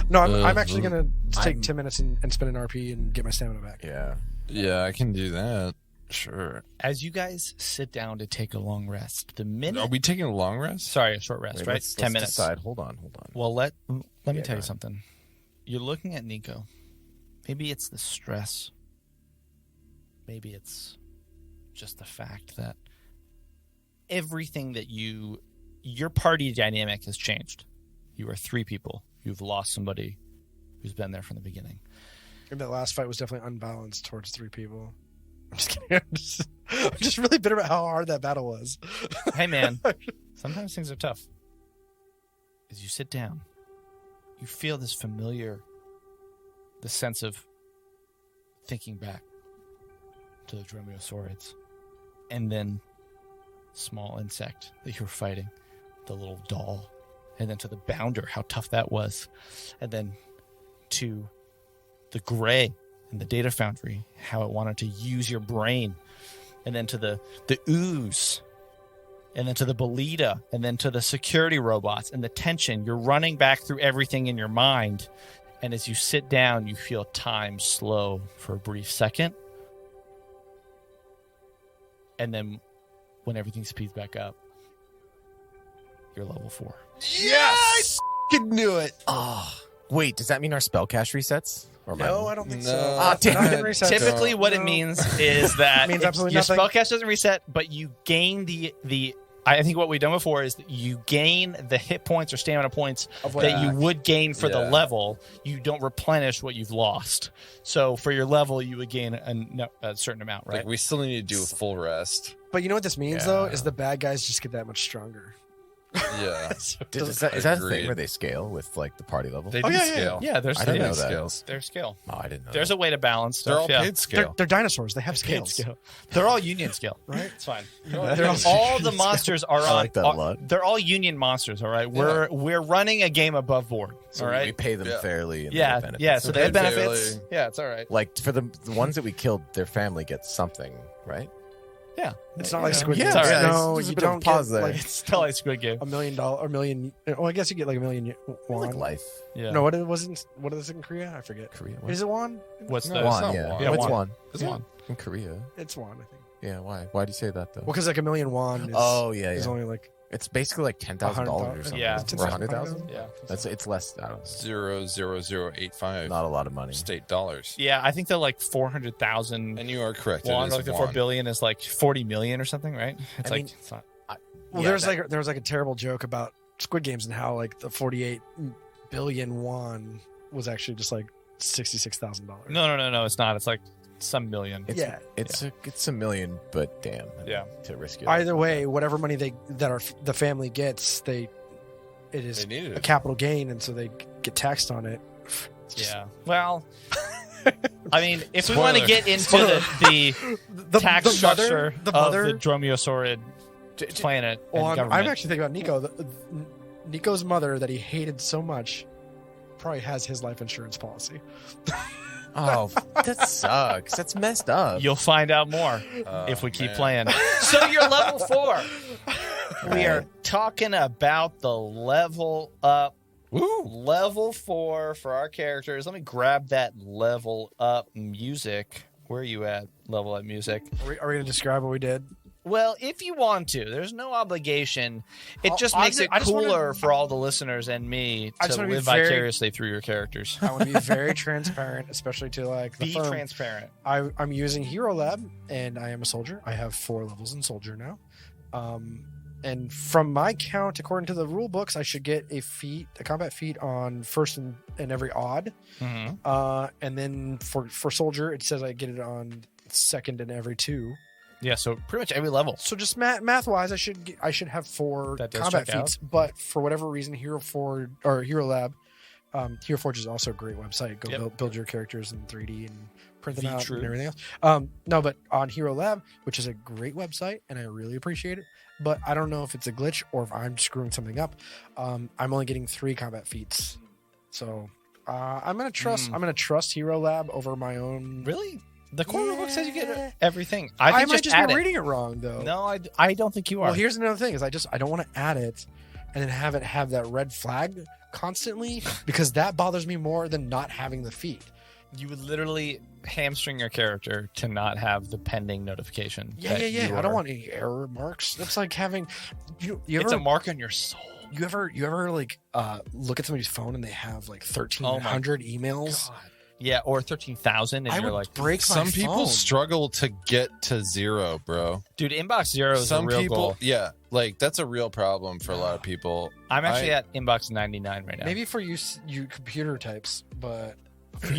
No, I'm actually gonna take 10 minutes and spend an RP and get my stamina back. yeah. Yeah, I can do that. Sure. As you guys sit down to take a long rest, the minute... Are we taking a long rest? Sorry, a short rest, Wait, right? let's 10 minutes. Decide. Hold on. Well, let me Yeah, tell go you ahead. something. You're looking at Niko. Maybe it's the stress. Maybe it's just the fact that everything that your party dynamic has changed. You are 3 people. You've lost somebody who's been there from the beginning. And that last fight was definitely unbalanced towards 3 people. I'm just kidding. I'm just really bitter about how hard that battle was. Hey, man. Sometimes things are tough. As you sit down, you feel this familiar, the sense of thinking back to the Dromiosaurid, and then small insect that you were fighting, the little doll, and then to the bounder, how tough that was, and then to the gray in the data foundry, how it wanted to use your brain, and then to the ooze, and then to the Bolita, and then to the security robots and the tension. You're running back through everything in your mind, and as you sit down, you feel time slow for a brief second, and then when everything speeds back up, you're level 4. Yes! I knew it. Oh, wait. Does that mean our spell cache resets? Or am I- No, I don't think No. so. Ah, damn Nothing it. resets. Typically, what it No. means is that Means absolutely your nothing. spellcast doesn't reset, but you gain the. I think what we've done before is that you gain the hit points or stamina points Of what- that you would gain for the Yeah. level. You don't replenish what you've lost. So for your level, you would gain a certain amount, right? Like, we still need to do a full rest. But you know what this means, Yeah. though, is the bad guys just get that much stronger. Yeah. Is that a thing Agreed. where they scale with like the party level? They Oh, do yeah, yeah, scale. Yeah, there's I didn't know that. scales. There's scale. Oh, I didn't know. There's a way to balance They're stuff. all yeah. paid scale. They're dinosaurs. They have Paid scales. scale. They're all union scale. Right? It's fine. They're All the monsters are I on. like that a lot. They're all union monsters. All right, we're running a game above board. So all right. we pay them Yeah. fairly. And Yeah, they get yeah. benefits. So they have They're benefits. fairly- Yeah, it's all right. like for the ones that we killed, their family gets something, right? Yeah, It's not like Squid Yeah, Games. it's all right. No, There's a you bit of a don't pause get there. like it's still like Squid Game. $1 million or million. Well, I guess you get like $1 million won. Like life, Yeah. No, what is it in Korea? I forget. Korea. Is it won? What's No, the it's Won, not yeah. won. Yeah, What's won. one? It's Yeah. one. In Korea. It's won, I think. Yeah, why? Why do you say that though? Well, because like $1 million won is, Oh yeah, is yeah. only like It's basically like $10,000 or 100,000. something. Yeah. or 100,000. Yeah. It's less. I don't know. 0.00085 Not a lot of money. state dollars. Yeah, I think they're like 400,000 And you are correct. won. It is Like the 4 won. billion is like 40 million or something, right? It's I like mean- it's not. Well, Yeah, there was like a terrible joke about Squid Games and how like the 48 billion won was actually just like $66,000. No. It's not. It's like some million. It's, Yeah. it's a million, but damn. Yeah. To risk it. Either way, whatever money the family gets, it is They needed a it. capital gain, and so they get taxed on it. Yeah. Well, I mean, if we want to Spoiler. get into the tax structure the of mother. the Dromiosaurid planet and Well, I'm government, actually thinking about Niko. Niko's mother that he hated so much probably has his life insurance policy. Oh, that sucks. That's messed up. you'll find out more Oh, if we keep man. playing. So you're level 4. We are Right. talking about the level up. Woo! Level 4 for our characters. Let me grab that level up music. Where are you at? Level up music. Are we going to describe what we did? Well, if you want to, there's no obligation. It just I makes just- it I just wanna- cooler for all the listeners and me I just to wanna be live very- vicariously through your characters. I want to be very transparent, especially to like the Be firm. transparent. I'm using Hero Lab, and I am a soldier. I have 4 levels in soldier now. And from my count, according to the rule books, I should get a combat feat on first and every odd. Mm-hmm. And then for soldier, it says I get it on second and every 2. Yeah, so pretty much every level. So just math wise, I should have 4 That does combat check out. feats. But for whatever reason, Hero Lab, Hero Forge is also a great website. Go build your characters in 3D and print them out True. and everything else. No, but on Hero Lab, which is a great website, and I really appreciate it. But I don't know if it's a glitch or if I'm screwing something up. I'm only getting 3 combat feats, so I'm gonna trust Hero Lab over my own. Really? The core rulebook says you Yeah. get everything. I think might just add be it. reading it wrong though. No, I don't think you are. Well, here's another thing: is I don't want to add it and then have it have that red flag constantly because that bothers me more than not having the feat. You would literally hamstring your character to not have the pending notification. that you I don't are- want any error marks. That's like having you It's ever a mark on your soul. you ever like look at somebody's phone and they have like 1,300 emails. Yeah, or 13,000, and I you're would like, break my Some people phone. struggle to get to 0, bro. dude, inbox 0 is Some a real people, goal. yeah, like that's a real problem for a lot of people. I'm actually at inbox 99 right now. Maybe for you computer types, but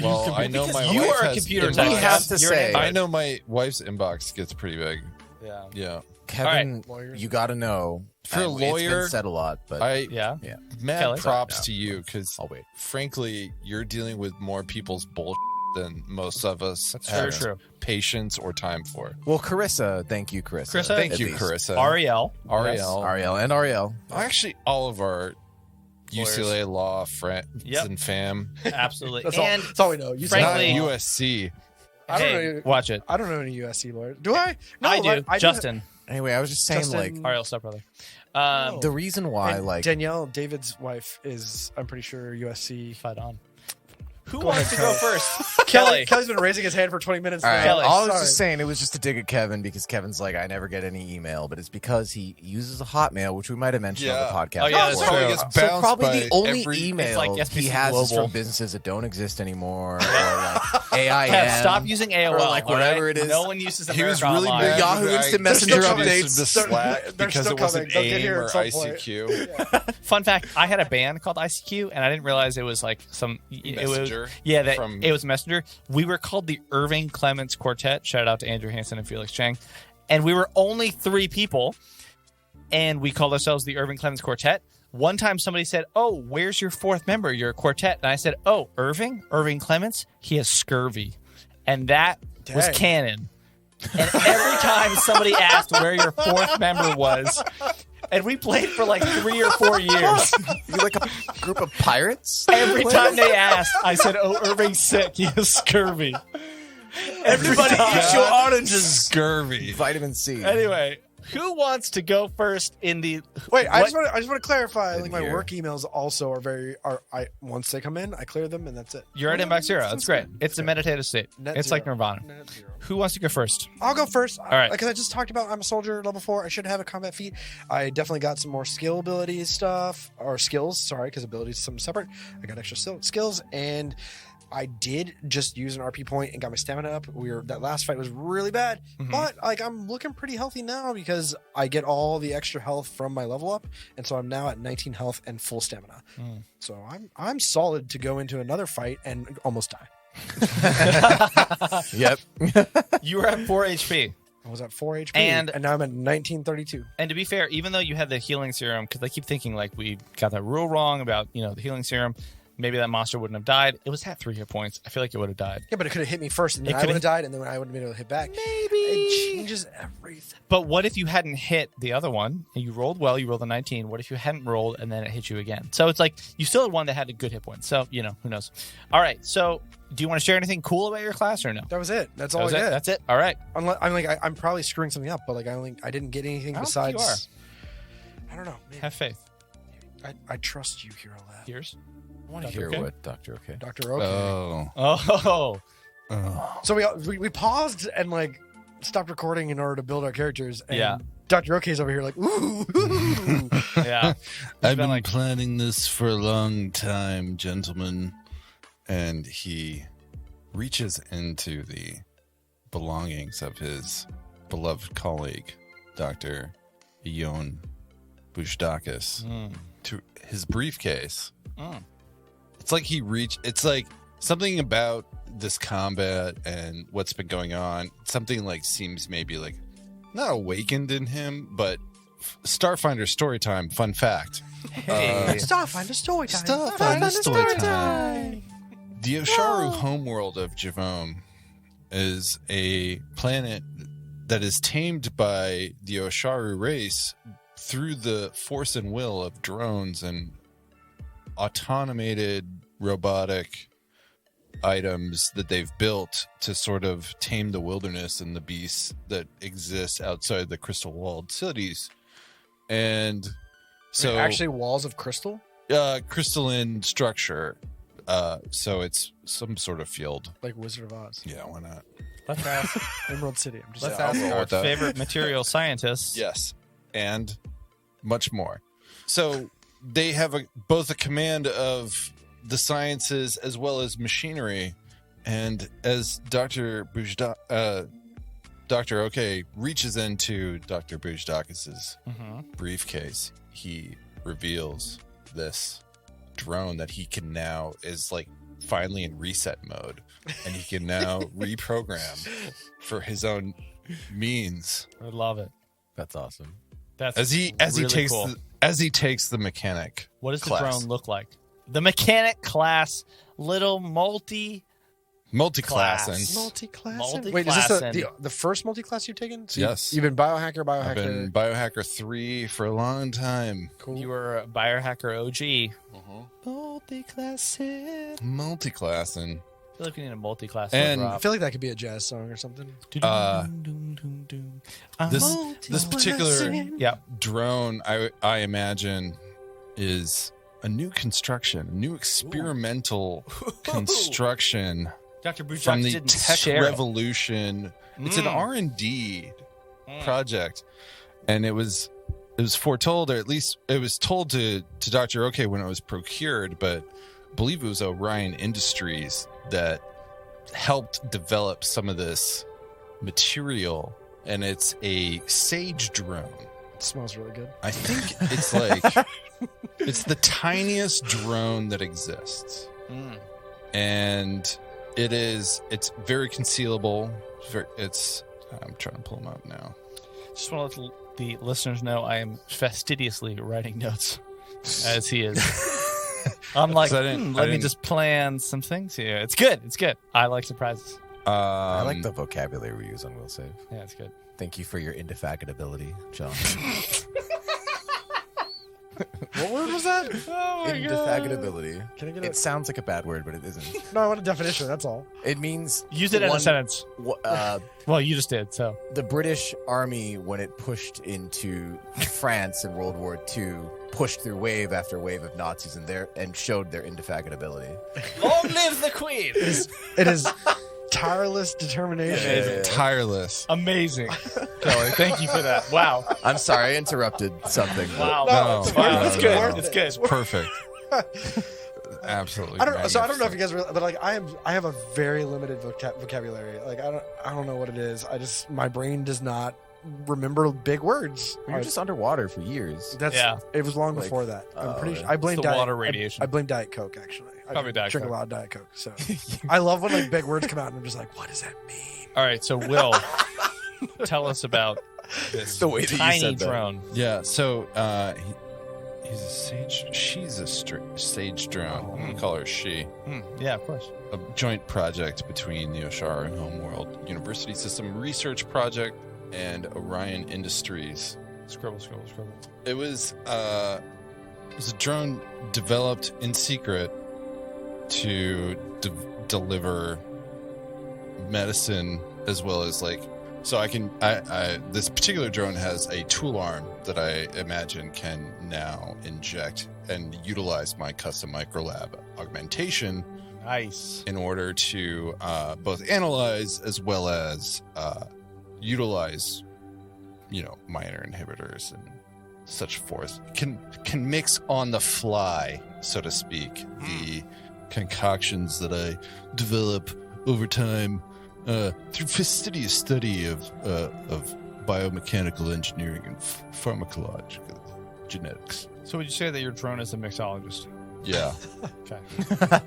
Well, I know my you wife are a has computer inbox. type. We have to You're an say- Android. I know my wife's inbox gets pretty big. Yeah. Yeah, Kevin, lawyers. you got to know. For a and it's lawyer, been said a lot, but I Yeah. mad Kelly? props No. to you because I'll wait. frankly, you're dealing with more people's bullshit than most of us That's have true. patience or time for. Well, Carissa, thank you, Carissa. Carissa? Thank at you, least. Carissa. Ariel. Ariel. Ariel and Ariel. Actually, all of our Lawyers. UCLA law friends Yep. and fam. Absolutely. that's and all we know. You Not Frankly- USC. I don't hey, know. watch it. I don't know any USC lawyers. Do I? No, I do. I Justin. Anyway, I was just saying, Justin- like, Ariel's stepbrother. Oh. the reason why, And like, Danielle, David's wife, is I'm pretty sure USC. Fight on. Who Go wants ahead, to go Kelly. first? Kelly's been raising his hand for 20 minutes all now. right, Kelly, I was Sorry. just saying it was just a dig at Kevin because Kevin's like, I never get any email, but it's because he uses a Hotmail, which we might have mentioned on the podcast. Oh, yeah, before. that's true. He gets So bounced probably by the only every- email It's like SBC he has is Global. from businesses that don't exist anymore, or like AIM. Kev, stop using AOL. or like all whatever right? it is. No one uses He was America really Online. mad. Yahoo that I Instant Messenger introduced him updates. to Slack They're because still it wasn't coming. They'll get here AIM at or some point. ICQ. Fun fact: I had a band called ICQ, and I didn't realize it was like some Messenger it was from- Messenger. We were called the Irving Clements Quartet. Shout out to Andrew Hansen and Felix Chang, and we were only 3 people. and we called ourselves the Irving Clemens Quartet. One time somebody said, "Oh, where's your fourth member? You're a quartet." And I said, "Oh, Irving Clemens, he has scurvy." And that was canon. And every time somebody asked where your fourth member was, and we played for like 3 or 4 years. You're like a group of pirates? Every time they asked, I said, "Oh, Irving's sick. He has scurvy." Everybody eat your oranges. Scurvy. Vitamin C. Anyway, who wants to go first in the... Wait, I just want to clarify. In Like, my here. work emails also are once they come in, I clear them, and that's it. You're at inbox zero. That's great. It's a meditative state. Net It's zero. like Nirvana. Net zero. Who wants to go first? I'll go first. All right. Because I just talked about I'm a soldier, level 4. I should have a combat feat. I definitely got some more skill abilities stuff, or skills, sorry, because abilities is something separate. I got extra skills, and I did just use an RP point and got my stamina up. That last fight was really bad, but like I'm looking pretty healthy now because I get all the extra health from my level up, and so I'm now at 19 health and full stamina. So I'm solid to go into another fight and almost die. Yep. You were at 4 HP. I was at 4 HP, And- and now I'm at 1932. And to be fair, even though you had the healing serum, because I keep thinking like we got that rule wrong about, the healing serum, maybe that monster wouldn't have died. It was at 3 hit points. I feel like it would have died. Yeah, but it could have hit me first, and then It I could've- would have died, and then I would have been able to hit back. Maybe. It changes everything. But what if you hadn't hit the other one and you rolled well, you rolled a 19. What if you hadn't rolled and then it hit you again? So it's like you still had one that had a good hit point. So, who knows? All right. So do you want to share anything cool about your class or no? That was it. That's That all was I it? did. That's it. All right. I'm probably screwing something up, but like I didn't get anything I don't think besides. I don't know. Maybe. Have faith. I trust you, Hero Lab. Here's. I want to Dr. hear Okay? what Dr. Okay. Dr. OK. Oh. Oh. So we paused and like stopped recording in order to build our characters. And Yeah. Dr. OK's over here like, ooh. Yeah. I've been been like- planning this for a long time, gentlemen. And he reaches into the belongings of his beloved colleague, Dr. Ion Bushdakis, to his briefcase. It's like it's like something about this combat and what's been going on. Something like seems maybe like not awakened in him, but Starfinder story time. Fun fact. Hey. Starfinder story time. Starfinder story time. The Osharu homeworld of Javome is a planet that is tamed by the Osharu race through the force and will of drones and automated robotic items that they've built to sort of tame the wilderness and the beasts that exist outside the crystal walled cities. And so actually walls of crystal. crystalline structure. So it's some sort of field. Like Wizard of Oz. Yeah, why not? Let's ask. Emerald City. I'm just Let's Yeah, I'll ask roll our with that. favorite material scientists. Yes, and much more. So they have both a command of the sciences as well as machinery. And as Dr. OK reaches into Dr. Bushdakis' briefcase, he reveals this drone that he can now is like finally in reset mode, and he can now reprogram for his own means. I love it. That's awesome. That's As he really takes cool. the mechanic. What does the class. drone look like? The mechanic class, little Multi-classing. multi-class. Wait, is this Multi-classing. the first multi-class you've taken? So Yes. You've been biohacker, I've been Biohacker 3 for a long time. Cool. You were a biohacker OG. Multi-classing. Multi-classing. I feel like we need a multi-class. And I feel like that could be a jazz song or something. This particular Yeah. drone, I imagine, is a new construction, a new experimental construction Dr. Bruce from the didn't tech share it. revolution. It's an R&D project, and it was foretold, or at least it was told to Dr. OK when it was procured, but I believe it was Orion Industries that helped develop some of this material, and it's a Sage drone. It smells really good. I think it's like it's the tiniest drone that exists, and it's very concealable. I'm trying to pull them up now. Just want to let the listeners know, I am fastidiously writing notes as he is. I'm like, let me just plan some things here. It's good. It's good. I like surprises. I like the vocabulary we use on Will Save. Yeah, it's good. Thank you for your indefatigability, John. What word was that? Oh my Indefatigability. Can I get It sounds like a bad word, but it isn't. No, I want a definition. That's all. It means Use it in a sentence. Uh, Well, you just did, so. the British Army, when it pushed into France in World War II, pushed through wave after wave of Nazis and showed their indefatigability. Long live the Queen! It is tireless determination. Yeah. Tireless. Amazing. Kelly, thank you for that. Wow. I'm sorry, I interrupted something. Wow. No, it's Wow, worth it's it. good. Worth It's it. good. It's perfect. Absolutely. I don't know if you magnificent. guys realize, but like I have a very limited vocabulary. Like I don't know what it is. My brain does not remember big words. You were just underwater for years. It was long Like, before that. I'm pretty sure. yeah. I blame the Diet, water radiation. I blame Diet Coke actually. Probably I Diet drink Coke. a lot of Diet Coke. So I love when like big words come out and I'm just like, what does that mean? All right, so Will, tell us about this The way that you tiny said that. drone. Yeah, so he's a sage. She's a sage drone. I'm gonna call her she. Yeah, of course. A joint project between Neoshar and Homeworld University System Research Project and Orion Industries. Scribble. It was a drone developed in secret to deliver medicine as well as like. So this particular drone has a tool arm that I imagine can now inject and utilize my custom microlab augmentation Nice. in order to both analyze as well as utilize, minor inhibitors and such forth. Can mix on the fly, so to speak, the concoctions that I develop over time through fastidious study of biomechanical engineering and pharmacological genetics. So would you say that your drone is a mixologist? Yeah. Okay.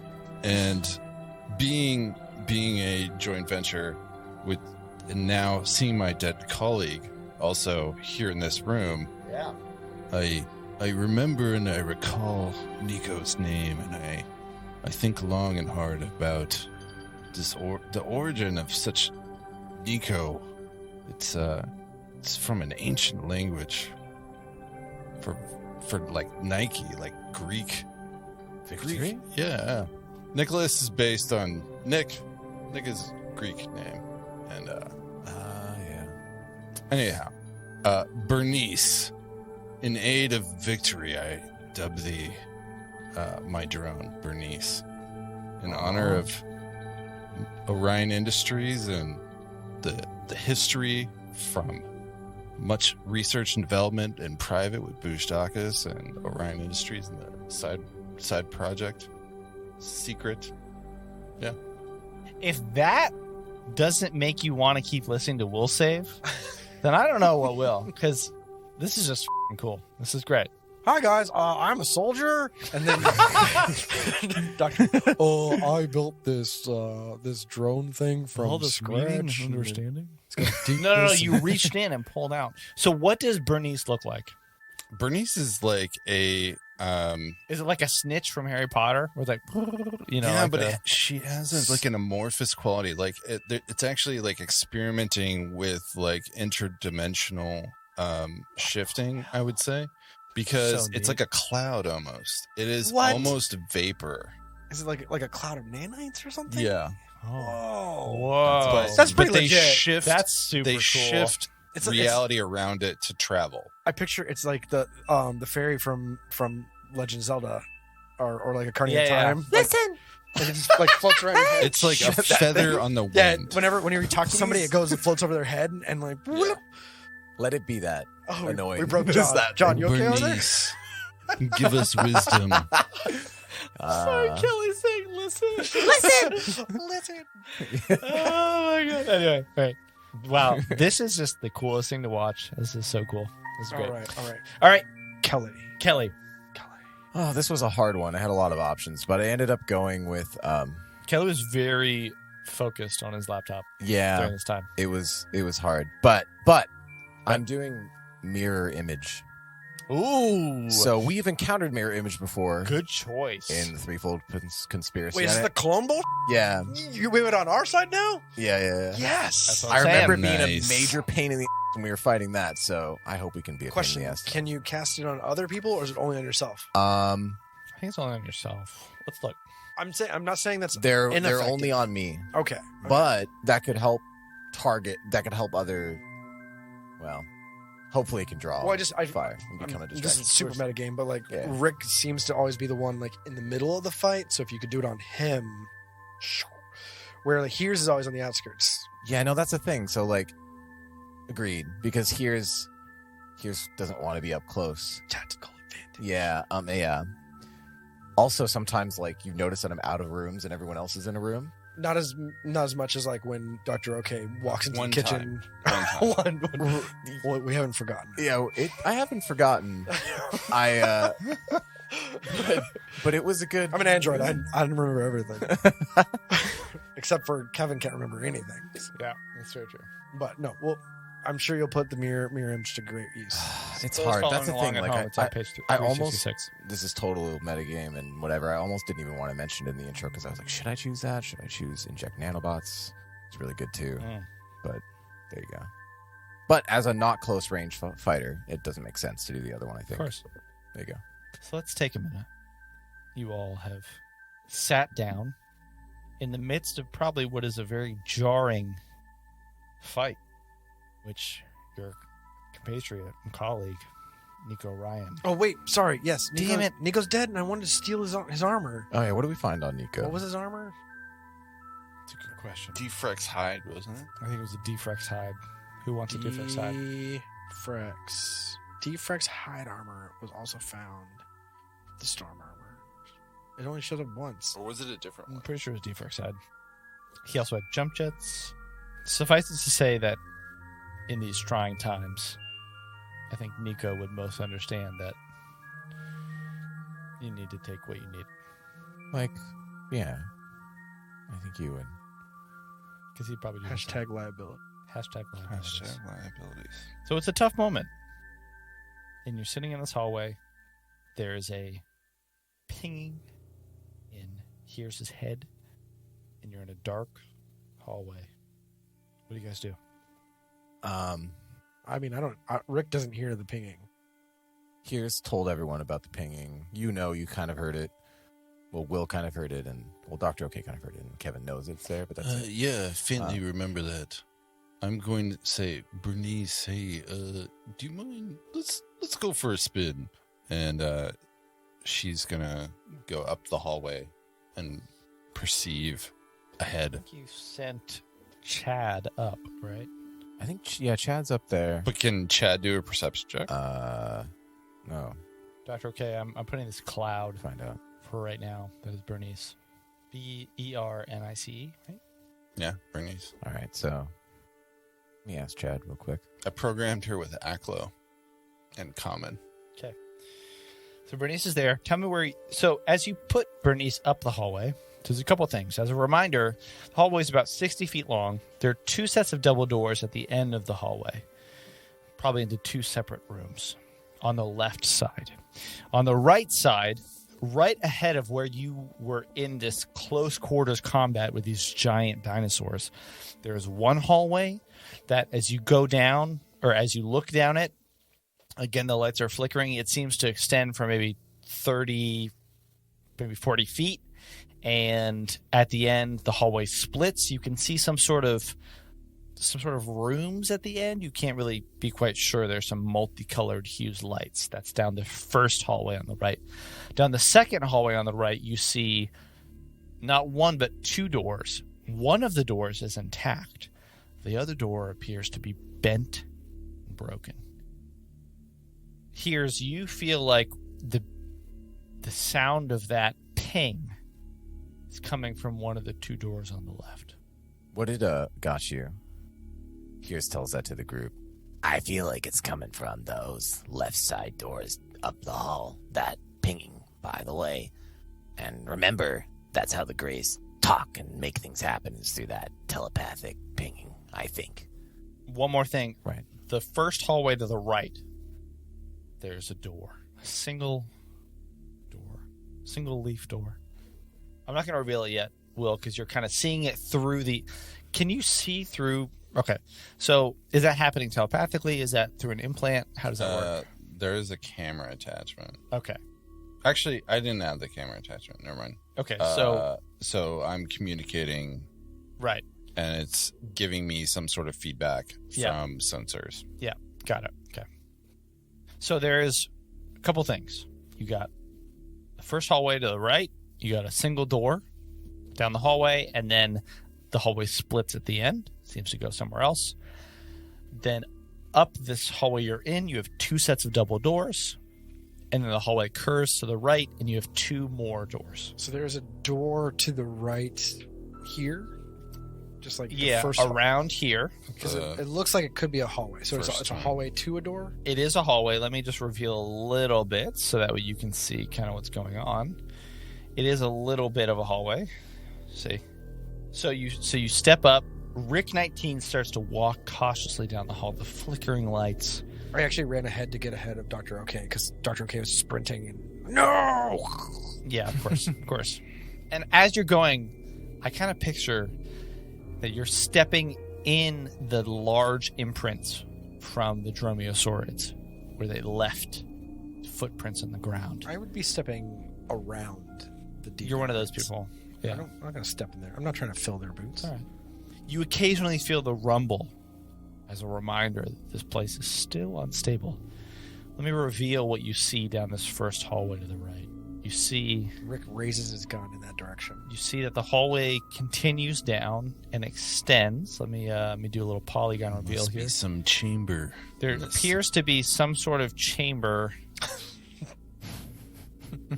And being a joint venture with, and now seeing my dead colleague also here in this room, Yeah. I remember and I recall Niko's name, and I think long and hard about the origin of such Niko. It's from an ancient language for like Nike, like Greek. Victory? Yeah. Nicholas is based on Nick. Nick is Greek name. And Yeah. anyhow, Bernice, in aid of victory, I dub thee my drone, Bernice, in honor of Orion Industries and the history from much research and development in private with Bushdakas and Orion Industries and the side project. Secret. Yeah. If that doesn't make you want to keep listening to Will Save, then I don't know what will, because this is just f***ing cool. This is great. Hi guys, I'm a soldier, and then Doctor. Oh, I built this drone thing from scratch. understanding. No, you reached in and pulled out. So what does Bernice look like? Bernice is like a Is it like a snitch from Harry Potter? Or like, yeah, like but she has like an amorphous quality. Like it's actually like experimenting with like interdimensional shifting, I would say, because So it's neat. like a cloud almost. It is What? almost vapor. Is it like a cloud of nanites or something? Yeah, Whoa. Whoa. but, That's pretty but they legit. shift. That's super They cool. shift It's reality around it to travel. I picture it's like the fairy from Legend of Zelda, or like a Ocarina Yeah, of yeah. Time. Listen. Like it just like floats around your head. It's like a feather on the wind. Yeah, whenever you talk to somebody, it goes and floats over their head and like. Yeah. Let it be that. Oh, Annoying. we broke What John. is that? John, you okay over there? Bernice, give us wisdom. Sorry, Kelly's saying listen. Listen. Oh my god. Anyway, right. Wow. This is just the coolest thing to watch. This is so cool. This is great. All right. Kelly. Kelly. Oh, this was a hard one. I had a lot of options, but I ended up going with Kelly was very focused on his laptop during yeah, this time. it was hard. But I'm doing mirror image. Ooh. So we've encountered mirror image before. Good choice. In the threefold conspiracy. Wait, is this the clone bull? Yeah. You wait on our side now? Yeah. Yes. That's what I I'm remember saying. being Nice. a major pain in the when we were fighting that, so I hope we can be a Question: pain in the ass. Can you cast it on other people, or is it only on yourself? I think it's only on yourself. Let's look. I'm not saying that's They're ineffective. only on me. Okay. But that could help other. Well, hopefully it can draw. Well, I fire and become a this distraction. is super meta game, but like Yeah. Rick seems to always be the one like in the middle of the fight. So if you could do it on him, where like Heerz is always on the outskirts. Yeah, no, that's the thing. So like, agreed, because Heerz doesn't want to be up close. Tactical advantage. Yeah. Yeah. Also, sometimes like you notice that I'm out of rooms and everyone else is in a room. Not as much as like when Dr. OK walks into One the kitchen. time. One. Well, we haven't forgotten. Yeah, I haven't forgotten. But it was a good. I'm an android. I don't remember everything, except for Kevin can't remember anything. Yeah, that's very true. But no, well, I'm sure you'll put the mirror image to great use. It's hard. That's the thing. Like it's on page I almost. 366. This is total metagame and whatever. I almost didn't even want to mention it in the intro because I was like, should I choose that? Should I choose inject nanobots? It's really good too. But there you go. But as a not close range fighter, it doesn't make sense to do the other one. I think. Of course. There you go. So let's take a minute. You all have sat down in the midst of probably what is a very jarring fight, which your compatriot and colleague, Niko Ryan. Oh wait, sorry. Yes, Damn it. Niko's dead, and I wanted to steal his armor. Oh yeah, what do we find on Niko? What was his armor? That's a good question. Defrex hide, wasn't it? I think it was a Defrex hide. Who wants a Defrex hide? Defrex hide armor was also found. The storm armor. It only showed up once. Or was it a different I'm one? pretty sure it was Defrex hide. He also had jump jets. Suffice it to say that in these trying times, I think Niko would most understand that you need to take what you need. Like, yeah, I think you would. Because he'd probably do the same. Hashtag liability. Hashtag liabilities. Hashtag liabilities. So it's a tough moment. And you're sitting in this hallway. There is a pinging in Heerz's head. And you're in a dark hallway. What do you guys do? I mean, Rick doesn't hear the pinging. Here's told everyone about the pinging. You kind of heard it. Well, Will kind of heard it, and Dr. OK kind of heard it, and Kevin knows it's there, but that's it. Yeah, faintly remember that. I'm going to say, Bernice, hey, do you mind? Let's go for a spin. And she's gonna go up the hallway and perceive ahead. I think you sent Chad up, right? I think, Chad's up there. But can Chad do a perception check? No. Dr. OK, I'm putting this cloud Find out. for right now. That is Bernice. Bernice, right? Yeah, Bernice. All right, so let me ask Chad real quick. I programmed her with Aclo and Common. Okay. So Bernice is there. Tell me where. So as you put Bernice up the hallway, there's a couple things. As a reminder, the hallway is about 60 feet long. There are two sets of double doors at the end of the hallway, probably into two separate rooms on the left side. On the right side, right ahead of where you were in this close quarters combat with these giant dinosaurs, there's one hallway that as you go down, or as you look down it, again, the lights are flickering. It seems to extend for maybe 30, maybe 40 feet. And at the end, the hallway splits. You can see some sort of rooms at the end. You can't really be quite sure. There's some multicolored hues lights. That's down the first hallway on the right. Down the second hallway on the right, you see not one, but two doors. One of the doors is intact. The other door appears to be bent and broken. Here's, you feel like the sound of that ping is coming from one of the two doors on the left. What did got you? Here's tells that to the group. I feel like it's coming from those left side doors up the hall. That pinging, by the way. And remember, that's how the Greys talk and make things happen, is through that telepathic pinging, I think. One more thing. Right. The first hallway to the right, there's a door. A single door. Single leaf door. I'm not going to reveal it yet, Will, because you're kind of seeing it through the... Can you see through... Okay. So is that happening telepathically? Is that through an implant? How does that work? There is a camera attachment. Okay. Actually, I didn't add the camera attachment. Never mind. Okay, so I'm communicating... Right. And it's giving me some sort of feedback from sensors. Yeah, got it. Okay. So there's a couple things. You got the first hallway to the right. You got a single door down the hallway, and then the hallway splits at the end. Seems to go somewhere else. Then up this hallway you're in, you have 2 sets of double doors. And then the hallway curves to the right, and you have 2 more doors. So there's a door to the right here? Just like the first around here. Because it looks like it could be a hallway. So it's a hallway to a door? It is a hallway. Let me just reveal a little bit so that way you can see kind of what's going on. It is a little bit of a hallway. See? So you step up. Rick 19 starts to walk cautiously down the hall. The flickering lights. I actually ran ahead to get ahead of Dr. OK because Dr. OK was sprinting and no! Yeah, of course. Of course. And as you're going, I kind of picture that you're stepping in the large imprints from the Dromiosaurid where they left footprints in the ground. I would be stepping around the deep. You're one of those people. Yeah. I'm not going to step in there. I'm not trying to fill their boots. All right. You occasionally feel the rumble as a reminder that this place is still unstable. Let me reveal what you see down this first hallway to the right. You see... Rick raises his gun in that direction. You see that the hallway continues down and extends. Let me do a little polygon reveal Must here. Be some chamber. There appears to be some sort of chamber.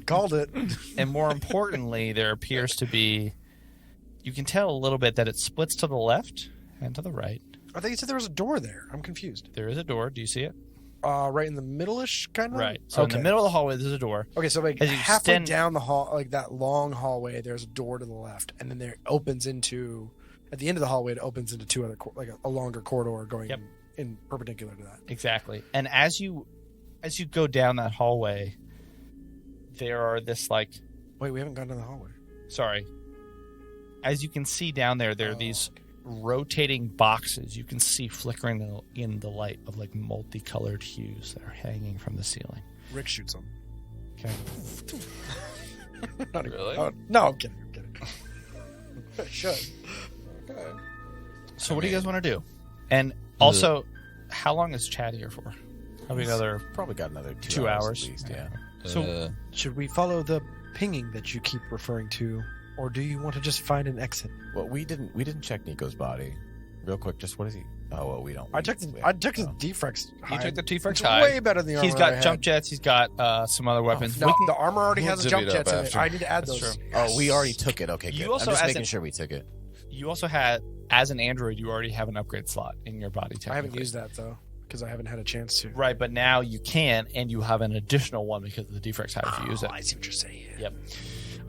Called it. And more importantly, there appears to be... You can tell a little bit that it splits to the left and to the right. I think you said there was a door there. I'm confused. There is a door. Do you see it? Right in the middle-ish, kind of? Right. So in the middle of the hallway, there's a door. Okay, so like as you halfway down the hall, like that long hallway, there's a door to the left, and then there opens into, at the end of the hallway, it opens into 2 other, like a longer corridor going in perpendicular to that. Exactly. And as you go down that hallway, there are this like... Wait, we haven't gone down the hallway. Sorry. As you can see down there, there are these rotating boxes you can see flickering in the light of like multicolored hues that are hanging from the ceiling. Rick shoots them. Okay. Really? No, I'm kidding. I should. Okay. So what do you guys want to do? And also, how long is Chad here for? Probably got another 2 hours. At least, yeah. So should we follow the pinging that you keep referring to? Or do you want to just find an exit? Well, we didn't check Niko's body. Real quick, just what is he? Oh, well, we don't. I took his defrex hide. You took the T-Frex It's hide. way better than the armor He's got I had. jump jets. He's got some other weapons. No, the armor already has the jump divvy it up jets in it. after. I need to add That's those. true. Oh, we already took it. Okay, good. You also, I'm just as making an- sure we took it. You also had, as an android, you already have an upgrade slot in your body. I haven't technically. used that though because I haven't had a chance to. Right, but now you can, and you have an additional one because of the deflex hide if you use it. I see what you're saying. Yep.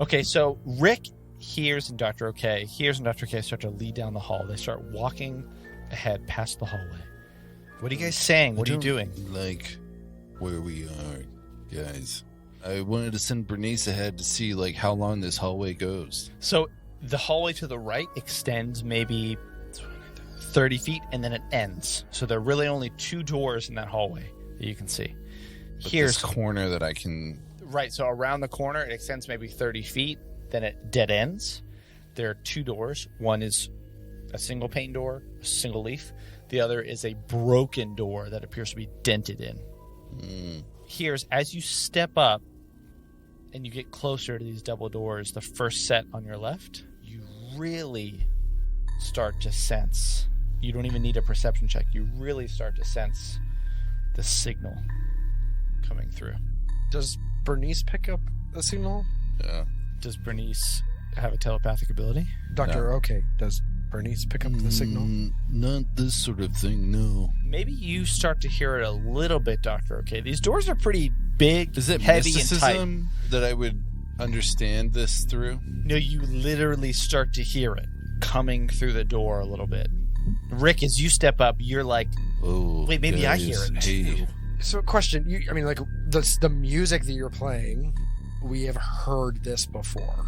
Okay, so Rick, Heerz, and Dr. OK. Heerz and Dr. OK start to lead down the hall. They start walking ahead past the hallway. What are you guys saying? What are you doing? Like where we are, guys. I wanted to send Bernice ahead to see like how long this hallway goes. So the hallway to the right extends maybe 30 feet, and then it ends. So there are really only 2 doors in that hallway that you can see. But Here's this corner that I can... Right, so around the corner, it extends maybe 30 feet, then it dead ends. There are 2 doors. One is a single pane door, a single leaf. The other is a broken door that appears to be dented in. Here's, as you step up and you get closer to these double doors, the first set on your left, you really start to sense. You don't even need a perception check. You really start to sense the signal coming through. Does Bernice pick up the signal? Yeah. Does Bernice have a telepathic ability? Dr. OK, does Bernice pick up the signal? Not this sort of thing, no. Maybe you start to hear it a little bit, Dr. OK. These doors are pretty big, Is it heavy, and tight. mysticism that I would understand this through? No, you literally start to hear it coming through the door a little bit. Rick, as you step up, you're like, Oh, wait, maybe I hear it hey, too. So, question. I mean, like the music that you're playing, we have heard this before.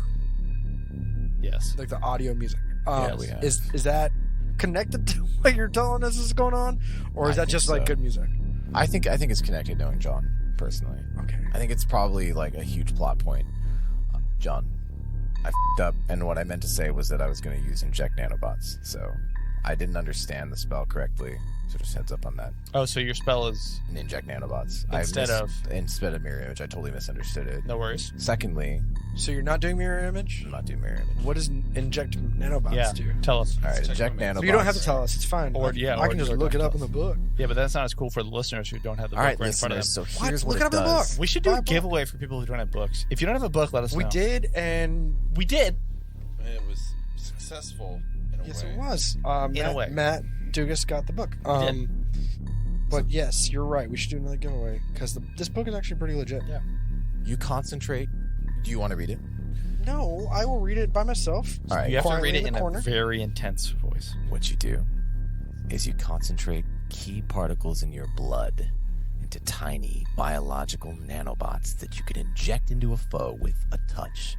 Yes. Like the audio music. Yes. we have. Is that connected to what you're telling us is going on, or is I that just think like so. good music? I think it's connected, knowing John personally. Okay. I think it's probably like a huge plot point. John, I f***ed up, and what I meant to say was that I was going to use inject nanobots. So I didn't understand the spell correctly. So just heads up on that. Oh, so your spell is And inject nanobots Instead instead of mirror image. I totally misunderstood it. no worries. Secondly, So you're not doing mirror image. I'm not doing mirror image. What does inject nanobots Yeah. do? Tell us. All right, Check inject my nanobots. You don't have to tell us. It's fine. Or- I yeah, I or can just just look it tell up in us. the book. Yeah, but that's not as cool for the listeners who don't have the All book right, right in front of them. listeners. So What? here's Look what it up it in the does. book. We should do Buy a a book. giveaway for people who don't have books. If you don't have a book, let us We know. did, and We did. It was successful in a yes, way. it was. In a way. Matt Dugas got the book. did. But yes, you're right. We should do another giveaway because this book is actually pretty legit. Yeah. You concentrate. Do you want to read it? No, I will read it by myself. All right. You have to Quietly read it in in the a corner. very intense voice. What you do is you concentrate key particles in your blood into tiny biological nanobots that you can inject into a foe with a touch,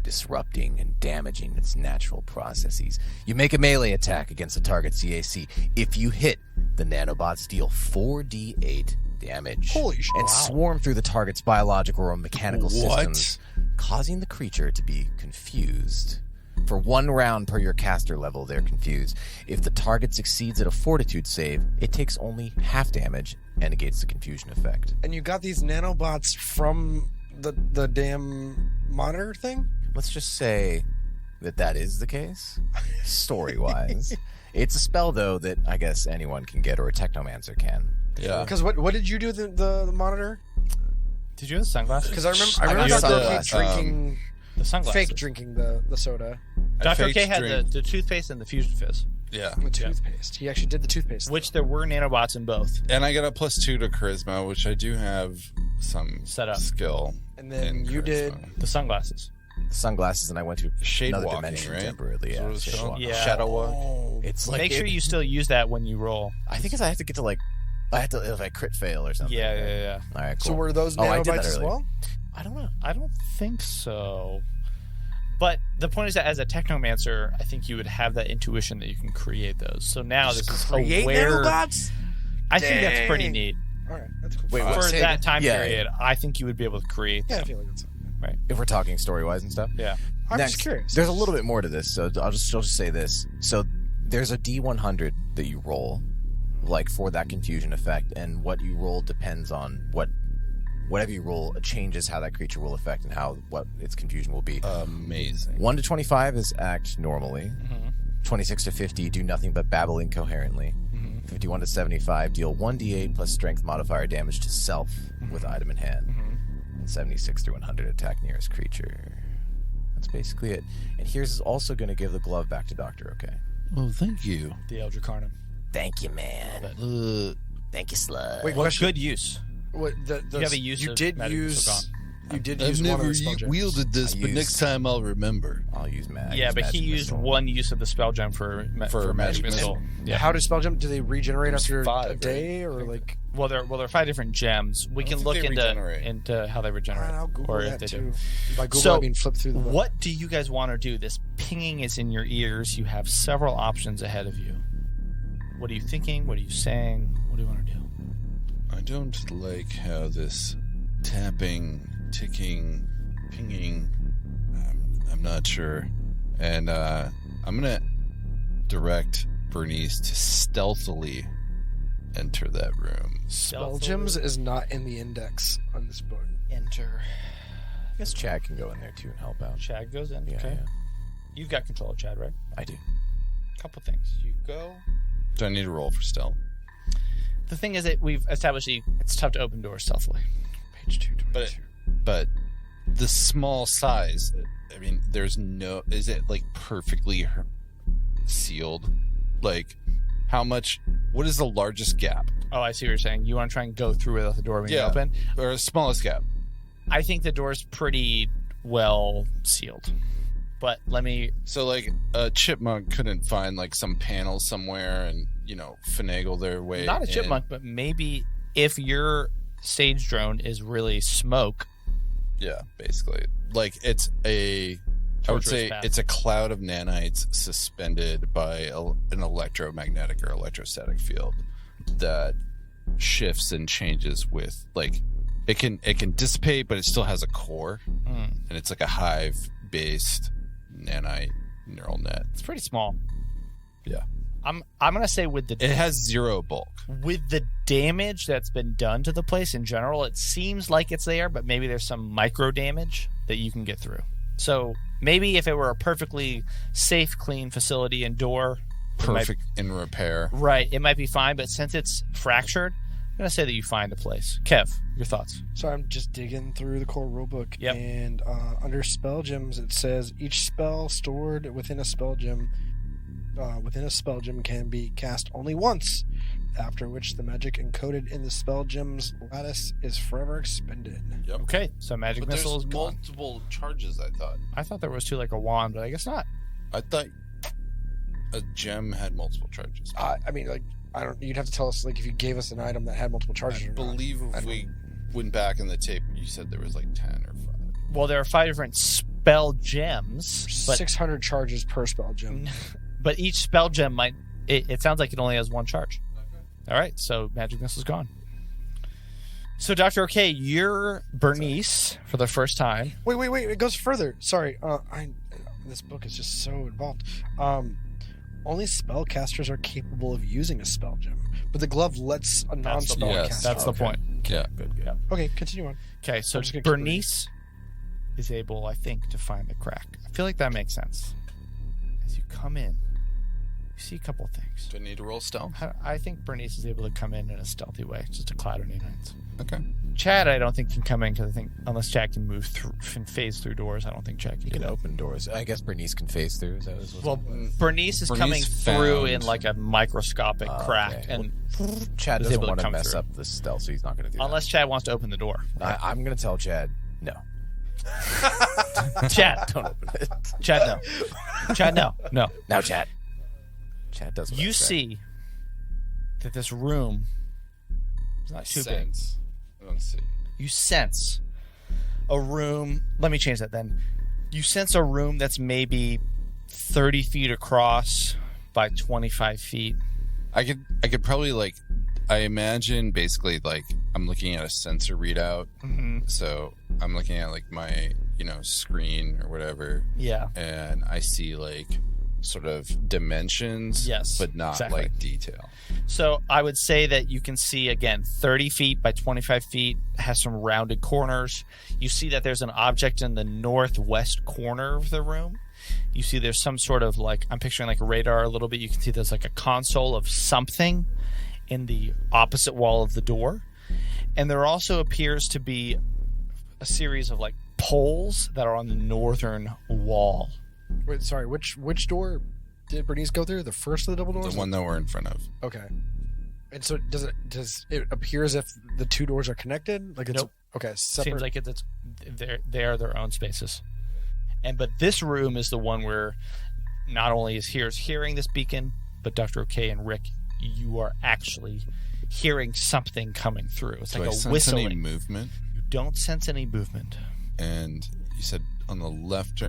disrupting and damaging its natural processes. You make a melee attack against the target's CAC. If you hit, the nanobots deal 4d8 damage Holy shit. and swarm through the target's biological or mechanical What? systems, causing the creature to be confused. For 1 round per your caster level, they're confused. If the target succeeds at a fortitude save, it takes only half damage and negates the confusion effect. And you got these nanobots from the damn monitor thing? Let's just say that is the case, story-wise. It's a spell, though, that I guess anyone can get, or a technomancer can. Yeah. Because what did you do with the monitor? Did you have the sunglasses? Because I I remember got Dr. K sunglasses. drinking, The sunglasses. fake drinking the soda, Dr. K faked had drink. the toothpaste and the fusion fizz, Yeah. the toothpaste. He actually did the toothpaste. which there were nanobots in both. And I got a +2 to charisma, which I do have some Set up. skill. And then in you did charisma. The sunglasses. Sunglasses, and I went to Shade another walking, dimension right? temporarily. Is Yeah, what it's shade called? walk. Yeah. Shadow walk. Oh. It's like Make sure it- you still use that when you roll. I think I have to get to like. I have to if I crit fail or something. Yeah. All right, cool. So were those Oh, I did nanobites that as earlier. well? I don't know. I don't think so. But the point is that as a technomancer, I think you would have that intuition that you can create those. So now this is Create aware. nanobots? I think that's pretty Dang. neat. All right, that's cool. Wait, For what? Say that again? time Yeah. period, I think you would be able to create Yeah, I them. feel like that's. If we're talking story-wise and stuff. Yeah. I'm Next, just curious. There's a little bit more to this, so I'll just say this. So there's a D100 that you roll, like for that confusion effect, and what you roll depends on whatever you roll changes how that creature will affect and what its confusion will be. Amazing. 1 to 25 is act normally. 26 to 50 do nothing but babble incoherently. 51 to 75 deal 1d8 plus strength modifier damage to self with item in hand. And 76 through 100 attack nearest creature. That's basically it. And Heerz is also going to give the glove back to Doctor Okay. Oh, thank you. The Eldritch Carnum. Thank you, man. Thank you, Slug. Wait, Well, question. good use. What, You have a use You of did magic use. missile You did I've use one never of the spell gems. wielded this, I but used- next time I'll remember. I'll use magic. Yeah, but he used one use of the spell gem for magic magic missile. Yeah. How do spell gems? Do they regenerate There's after 5, a day or like? Well, there are 5 different gems. We I can don't look think they regenerate. into how they regenerate, I'll Google or if that they too. do. By Google, So, I mean flip through the book. What do you guys want to do? This pinging is in your ears. You have several options ahead of you. What are you thinking? What are you saying? What do you want to do? I don't like how this tapping, ticking, pinging. I'm not sure. And I'm going to direct Bernice to stealthily enter that room. Spell gems is not in the index on this book. Enter. I guess Chad can go in there too and help out. Chad goes in. Yeah, Okay. yeah. You've got control of Chad, right? I do. Couple things. You go. Do I need to roll for stealth? The thing is that we've established it's tough to open doors stealthily. Page 222. But the small size, I mean, there's no... Is it, like, perfectly sealed? Like, how much... What is the largest gap? Oh, I see what you're saying. You want to try and go through without the door being Yeah. open? Or the smallest gap? I think the door's pretty well sealed. But let me... So, like, a chipmunk couldn't find, like, some panel somewhere and, finagle their way Not a in. chipmunk, but maybe if your stage drone is really smoke, Yeah, basically. Like it's I would Torturous say path. it's a cloud of nanites suspended by an electromagnetic or electrostatic field that shifts and changes with like it can dissipate, but it still has a core, and it's like a hive-based nanite neural net. it's pretty small. Yeah, I'm gonna say with the it has zero bulk. with the damage that's been done to the place in general, it seems like it's there, but maybe there's some micro damage that you can get through. So maybe if it were a perfectly safe, clean facility and door, Perfect in repair. right, it might be fine. But since it's fractured, I'm gonna say that you find a place. Kev, your thoughts? So I'm just digging through the core rulebook, Yep. and under spell gems, it says each spell stored within a spell gem can be cast only once, after which the magic encoded in the spell gem's lattice is forever expended. Yep. Okay, so magic But missile is there's gone. multiple charges. I thought there was two, like a wand, but I guess not. I thought a gem had multiple charges. I mean, like, I don't. You'd have to tell us, like, if you gave us an item that had multiple charges. I or not. believe I if don't- we went back in the tape, you said there was like 10 or 5. Well, there are 5 different spell gems, but 600 charges per spell gem. but each spell gem might. It sounds like it only has one charge. All right, so magic missile is gone. So, Dr. OK, you're Bernice for the first time. Wait! It goes further. Sorry. This book is just so involved. Only spellcasters are capable of using a spell gem, but the glove lets a That's the non-spellcaster. point. Yes. That's the Okay. point. Yeah. Good. Yeah. Okay, continue on. Okay, so I'm just gonna keep Bernice is able, I think, to find the crack. I feel like that makes sense. As you come in, you see a couple things. Do I need to roll stealth? I think Bernice is able to come in a stealthy way, just a cloud of nanites. Okay. Chad, I don't think can come in because I think unless Chad can move through and phase through doors, I don't think Chad can You do can that. open doors. I guess Bernice can phase through. Is that Well, Bernice is Bernice coming through found- in like a microscopic crack, okay. and Chad is doesn't able to want to come mess through. up the stealth, so he's not going to do unless Chad wants to open the door. that. I'm going to tell Chad, no. Chad, Don't open it. Chad, no. Chad, no. Now, Chad. Chad does what I You say. see that this room is not too big. Sense. Let's see. You sense a room. Let me change that then. You sense a room that's maybe 30 feet across by 25 feet. I could probably like, I imagine basically like I'm looking at a sensor readout. Mm-hmm. So I'm looking at like my, screen or whatever. Yeah. And I see like sort of dimensions. Yes, But not exactly. like detail. So I would say that you can see, again, 30 feet by 25 feet, has some rounded corners. You see that there's an object in the northwest corner of the room. You see there's some sort of like, I'm picturing like a radar a little bit. You can see there's like a console of something in the opposite wall of the door. And there also appears to be a series of like poles that are on the northern wall. Wait, sorry. Which door did Bernice go through? The first of the double doors? The one that we're in front of. Okay. And so does it appear as if the two doors are connected? Like it's Nope. okay. Separate. Seems like they are their own spaces. But this room is the one where not only is Heerz hearing this beacon, but Dr. OK and Rick, you are actually hearing something coming through. It's Do like I a sense whistling. any movement? You don't sense any movement. And you said on the left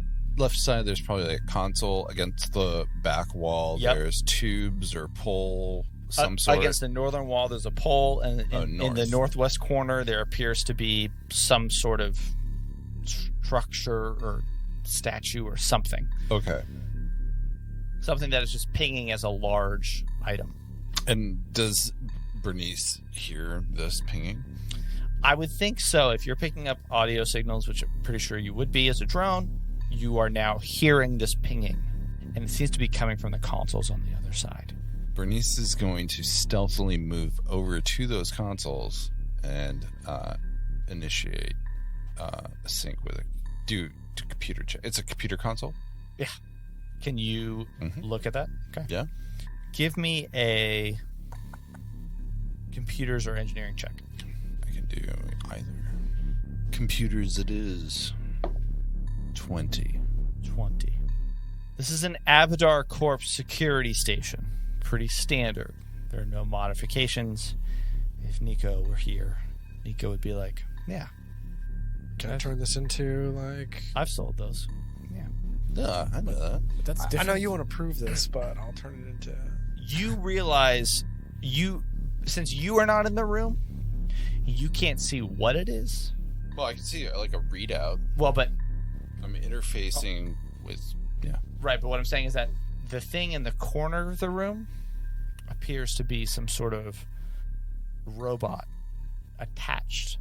side there's probably like a console against the back wall. Yep. There's tubes or pole some sort. Against the northern wall, there's a pole, and in the north. northwest corner, there appears to be some sort of structure or statue or something. Okay. Something that is just pinging as a large item. And does Bernice hear this pinging? I would think so. If you're picking up audio signals, which I'm pretty sure you would be as a drone, you are now hearing this pinging. And it seems to be coming from the consoles on the other side. Bernice is going to stealthily move over to those consoles and initiate a sync with it. Do computer check. It's a computer console? Yeah. Can you Mhm. look at that? Okay. Yeah. Give me a computers or engineering check. I can do either. Computers it is. 20. 20. This is an Abadar Corp security station. Pretty standard. There are no modifications. if Niko were here, Niko would be like, yeah, Can I turn this into like? I've sold those. Yeah, I know that. But that's I different. know you want to prove this, but I'll turn it into. You realize since you are not in the room, you can't see what it is. Well, I can see like a readout. Well, but I'm interfacing with. Yeah. right, but what I'm saying is that the thing in the corner of the room appears to be some sort of robot attached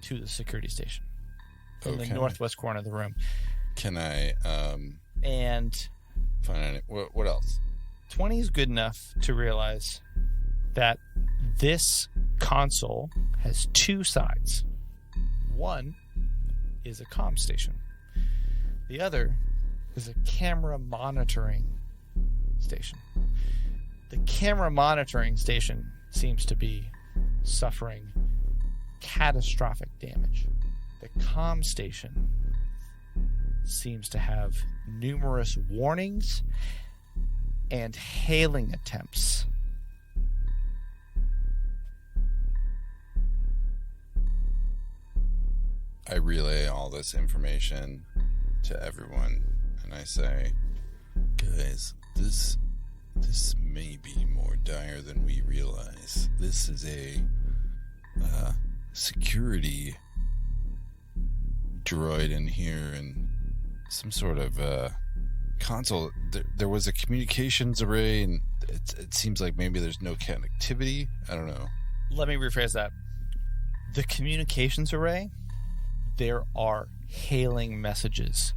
to the security station in the northwest corner of the room. Can I And find any? What else? 20 is good enough to realize that this console has two sides. One is a comm station. The other is a camera monitoring station. The camera monitoring station seems to be suffering catastrophic damage. The comm station seems to have numerous warnings and hailing attempts. I relay all this information to everyone, and I say, guys, this may be more dire than we realize. This is a security droid in here, and some sort of console. There was a communications array, and it seems like maybe there's no connectivity. I don't know. Let me rephrase that. The communications array, there are hailing messages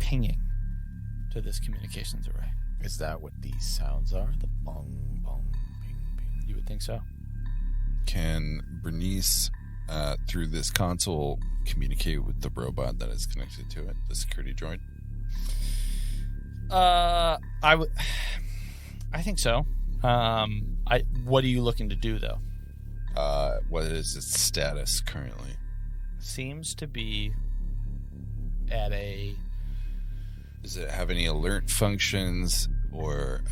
pinging to this communications array. Is that what these sounds are? The bong, bong, ping, ping. You would think so. Can Bernice, through this console, communicate with the robot that is connected to it, the security droid? I think so. What are you looking to do, though? What is its status currently? Seems to be at a... Does it have any alert functions or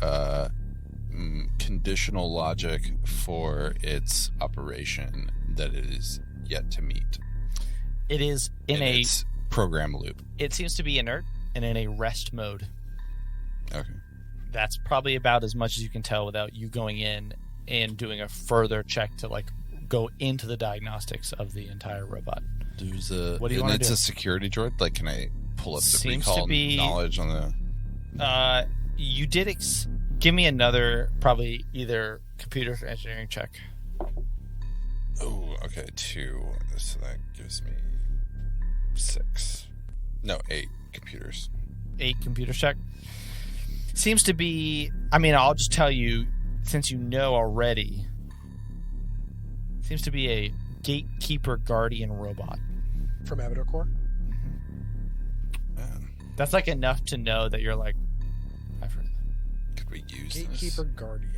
conditional logic for its operation that it is yet to meet? It is in its program loop. It seems to be inert and in a rest mode. Okay. That's probably about as much as you can tell without you going in and doing a further check to like go into the diagnostics of the entire robot. There's a. What do you and want to it's do? a security droid. Like, can I pull up the Seems recall to be- knowledge on the? You did. Give me another, probably either computer or engineering check. Oh, okay, 2. So that gives me 6. No, 8 computers. 8 computer check. Seems to be. I mean, I'll just tell you, since you know already. Seems to be a gatekeeper guardian robot. From Abadar Core? Man, That's like enough to know that you're like, I've heard of that. could we use Gatekeeper this? Guardian.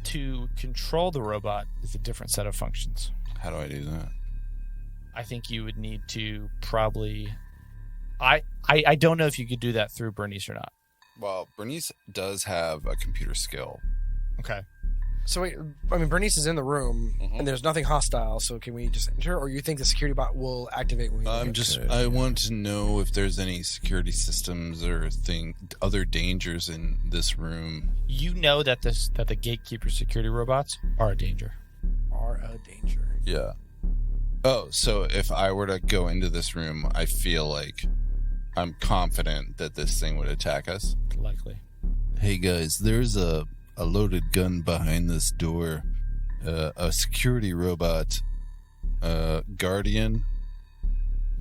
To control the robot is a different set of functions. How do I do that? I think you would need to probably. I don't know if you could do that through Bernice or not. Well, Bernice does have a computer skill. Okay. So wait, I mean, Bernice is in the room, Mhm. and there's nothing hostile. So can we just enter, or you think the security bot will activate when we? I want to know if there's any security systems or other dangers in this room. You know that the gatekeeper security robots are a danger. are a danger. Yeah. Oh, so if I were to go into this room, I feel like I'm confident that this thing would attack us. Likely. Hey guys, there's a loaded gun behind this door. A security robot, guardian,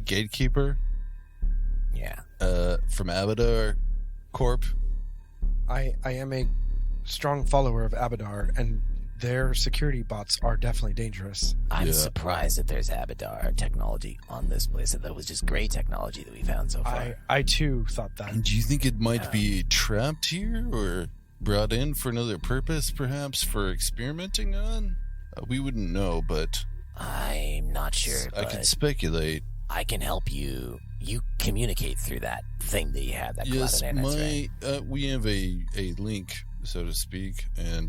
gatekeeper, Yeah. from Abadar Corp. I am a strong follower of Abadar, and their security bots are definitely dangerous. I'm Yeah. surprised that there's Abadar technology on this place. That was just great technology that we found so far. I too thought that. Do you think it might be trapped here or brought in for another purpose, perhaps for experimenting on? We wouldn't know, but I'm not sure, I but can speculate. I can help you. You communicate through that thing that you have, that Yes, cloud of internet, right? we have a link, so to speak, and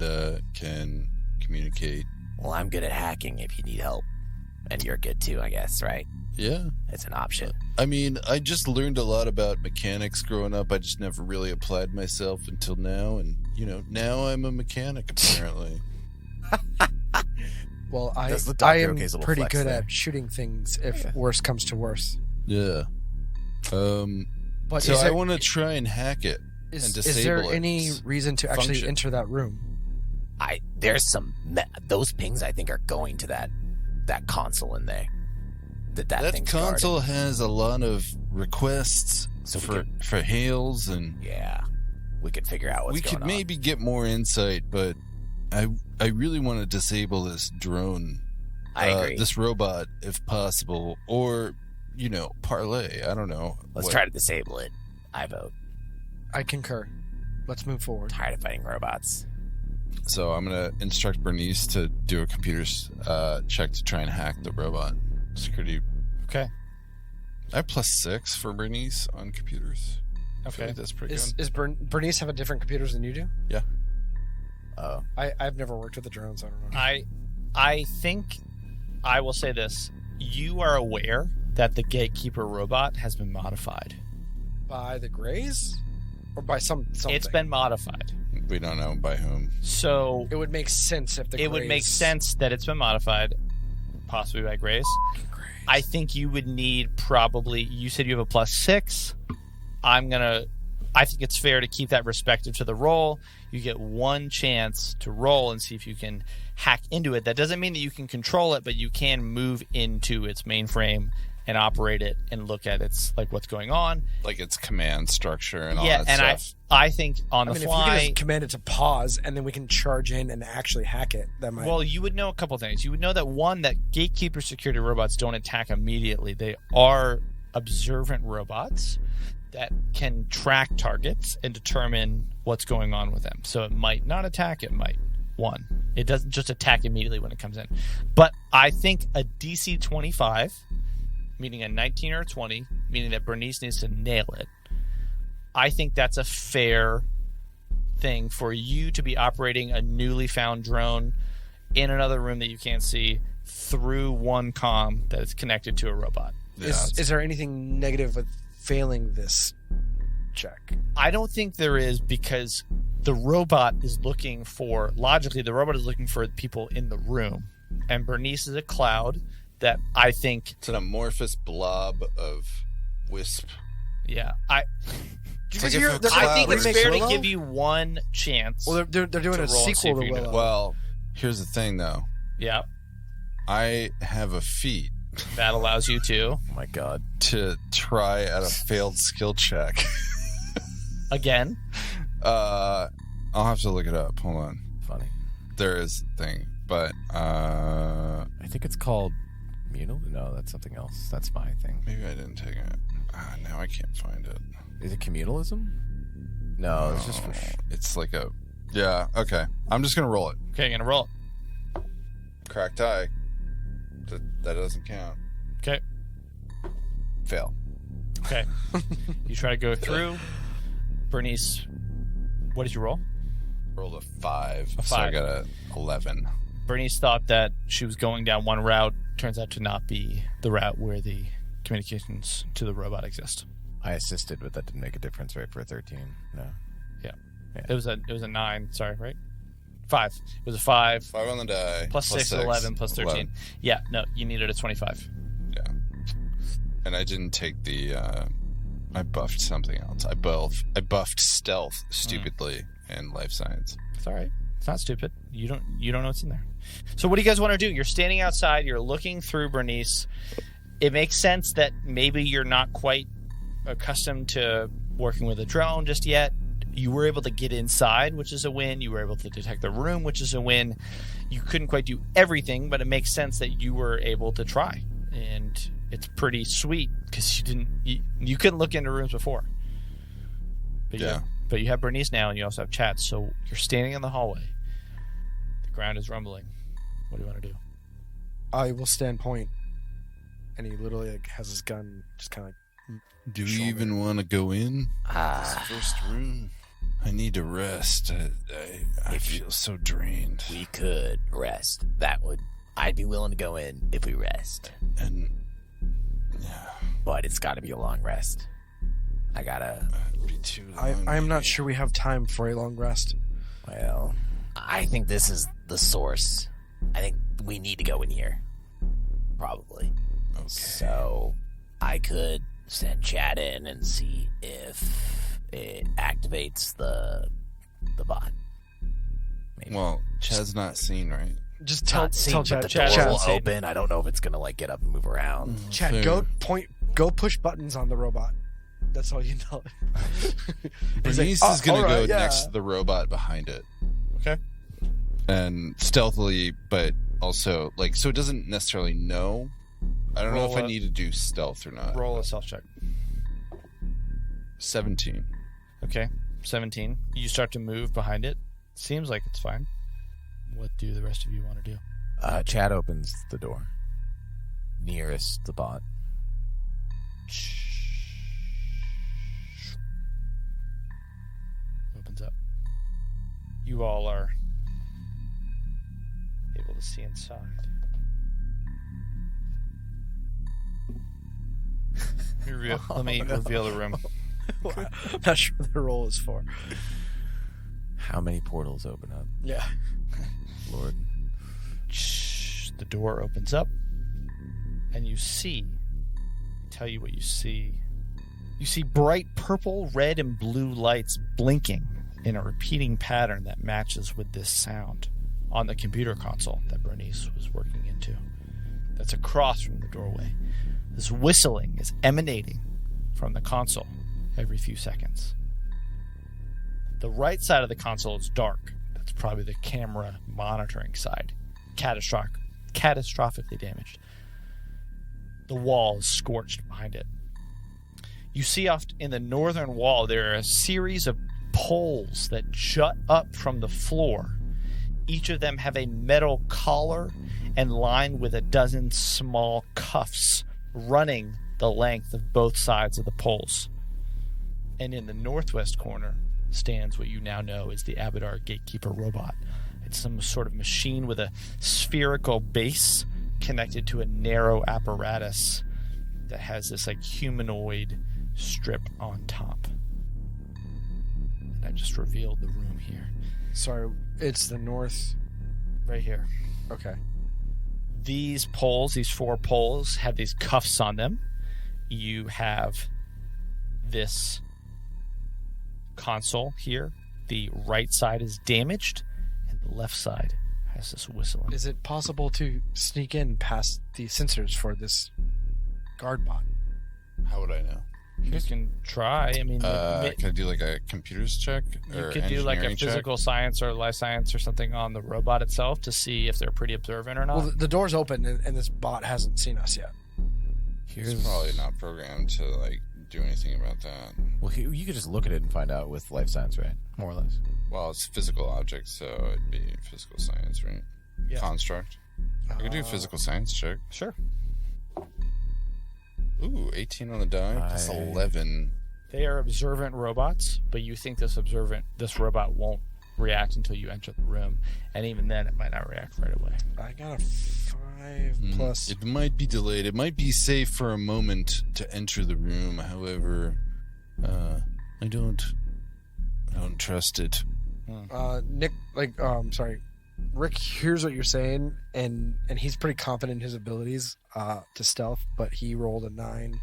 can communicate Well, I'm good at hacking if you need help. And you're good too, I guess, right? Yeah. It's an option. I mean, I just learned a lot about mechanics growing up. I just never really applied myself until now. And, now I'm a mechanic, apparently. Well, Does the I Dr. am Ok's a little pretty flex good there? at shooting things if worse comes to worse. Yeah. But So is I there, want to try and hack it. and is disable there its any reason to actually function. enter that room? There's some those pings I think are going to that console in there. That thing's console guarding. has a lot of requests So we for hails, and Yeah, we could figure out what's we going could on. maybe get more insight. But I really want to disable this drone. I agree. This robot, if possible, or parlay. I don't know. Let's try to disable it. I vote. I concur. Let's move forward. Tired of fighting robots. So I'm gonna instruct Bernice to do a computer's check to try and hack the robot. Security. Okay. I have +6 for Bernice on computers. I feel Okay. like that's pretty Is good. Bernice have a different computers than you do? Yeah. Oh. I've never worked with the drones. I don't know. I think I will say this. You are aware that the gatekeeper robot has been modified. By the Greys? Or by something? It's been modified. We don't know by whom. So It would make sense if the it would make Greys- sense that it's been modified, possibly by Grace. I think you would need probably, you said you have a +6. I think it's fair to keep that respective to the roll. You get one chance to roll and see if you can hack into it. That doesn't mean that you can control it, but you can move into its mainframe and operate it and look at what's going on. Like its command structure and all Yeah, that and stuff. I think on I the mean, if you could fly. just command it to pause and then we can charge in and actually hack it, that might. Well, you would know a couple things. You would know that one, that gatekeeper security robots don't attack immediately. They are observant robots that can track targets and determine what's going on with them. So it might not attack, it might. One, it doesn't just attack immediately when it comes in. But I think a DC 25, meaning a 19 or a 20, meaning that Bernice needs to nail it. I think that's a fair thing for you to be operating a newly found drone in another room that you can't see through one comm that is connected to a robot. Yeah, is there anything negative with failing this check? I don't think there is, because the robot is looking for, logically, the robot is looking for people in the room. And Bernice is a cloud that I think, it's an amorphous blob of wisp. yeah, Did Like you if hear a the- cloud I think it's Remake fair to Willow? give you one chance. Well, they're doing to a roll and see sequel if to you know. Willow. Well, here's the thing, though. Yeah, I have a feat that allows you to, Oh my god. to try at a failed skill check. again, I'll have to look it up. Hold on. Funny. There is a thing, but I think it's called Munal. No, that's something else. That's my thing. maybe I didn't take it. Now I can't find it. Is it communalism? No, it's just for. It's like a. Yeah. Okay. I'm just gonna roll it. okay, you're going to roll it. Cracked eye. That doesn't count. Okay. Fail. Okay. You try to go through. Bernice, what did you roll? Rolled a 5. A So I 5. got a 11. Bernice thought that she was going down one route. Turns out to not be the route where the communications to the robot exist. I assisted, but that didn't make a difference, right? For a 13. No. It was a 9. Sorry, right? 5. It was a 5. 5 on the die. Plus 6, 11, plus 13. 11. Yeah, no, you needed a 25. Yeah. And I didn't take the. I buffed something else. I buffed stealth stupidly in life science. It's all right. It's not stupid. You don't know what's in there. So what do you guys want to do? You're standing outside. You're looking through Bernice. It makes sense that maybe you're not quite accustomed to working with a drone just yet. You were able to get inside, which is a win. You were able to detect the room, which is a win. You couldn't quite do everything, but it makes sense that you were able to try. And it's pretty sweet because you couldn't look into rooms before. But Yeah. But you have Bernice now, and you also have Chad. So you're standing in the hallway. The ground is rumbling. What do you want to do? I will stand point. And he literally has his gun just kind of Do we Shoulder. even want to go in? Ah, First room. I need to rest. I feel so drained. We could rest. I'd be willing to go in if we rest. And yeah, But it's got to be a long rest. it'd be too long. I'm not sure we have time for a long rest. Well, I think this is the source. I think we need to go in here. Probably. Okay. So, I could send Chad in and see if it activates the bot. Maybe. Well, Chad's not seen, right? Just tell Chad. the Chad, door will Chad, open. I don't know if it's gonna get up and move around. Chad, go push buttons on the robot. That's all you know. Bernice is going to go next to the robot behind it. Okay. And stealthily, but also, so it doesn't necessarily know. I don't know if I need to do stealth or not. Roll a stealth check. 17. Okay, 17. You start to move behind it. Seems like it's fine. What do the rest of you want to do? Chad opens the door nearest the bot. Opens up. You all are able to see inside. Let me reveal the room. I'm not sure what the roll is for. How many portals open up, Yeah. Lord? The door opens up, and you see. Tell you what you see. You see bright purple, red, and blue lights blinking in a repeating pattern that matches with this sound on the computer console that Bernice was working into. That's across from the doorway. This whistling is emanating from the console every few seconds. The right side of the console is dark. That's probably the camera monitoring side. Catastrophically damaged. The wall is scorched behind it. You see off in the northern wall there are a series of poles that jut up from the floor. Each of them have a metal collar and lined with a dozen small cuffs running the length of both sides of the poles. And in the northwest corner stands what you now know is the Abadar Gatekeeper robot. It's some sort of machine with a spherical base connected to a narrow apparatus that has this humanoid strip on top. And I just revealed the room here. Sorry, it's the north. Right here. Okay. These poles, these 4 poles, have these cuffs on them. You have this console here. The right side is damaged, and the left side has this whistling. Is it possible to sneak in past the sensors for this guard bot? How would I know? You can try. I mean, Can I do a computers check? you could do a engineering check? physical science or life science or something on the robot itself to see if they're pretty observant or not. Well, the door's open and this bot hasn't seen us yet. It's probably not programmed to do anything about that. Well, you could just look at it and find out with life science, right? More or less. Well, it's physical objects, so it'd be physical science, right? Yeah. Construct. I could do a physical science check. Sure. Ooh, 18 on the die. That's 11. They are observant robots, but you think this robot won't react until you enter the room, and even then it might not react right away. I got a 5 plus. It might be delayed. It might be safe for a moment to enter the room. However, I don't trust it. Nick, Rick hears what you're saying, and he's pretty confident in his abilities to stealth, but he rolled a 9.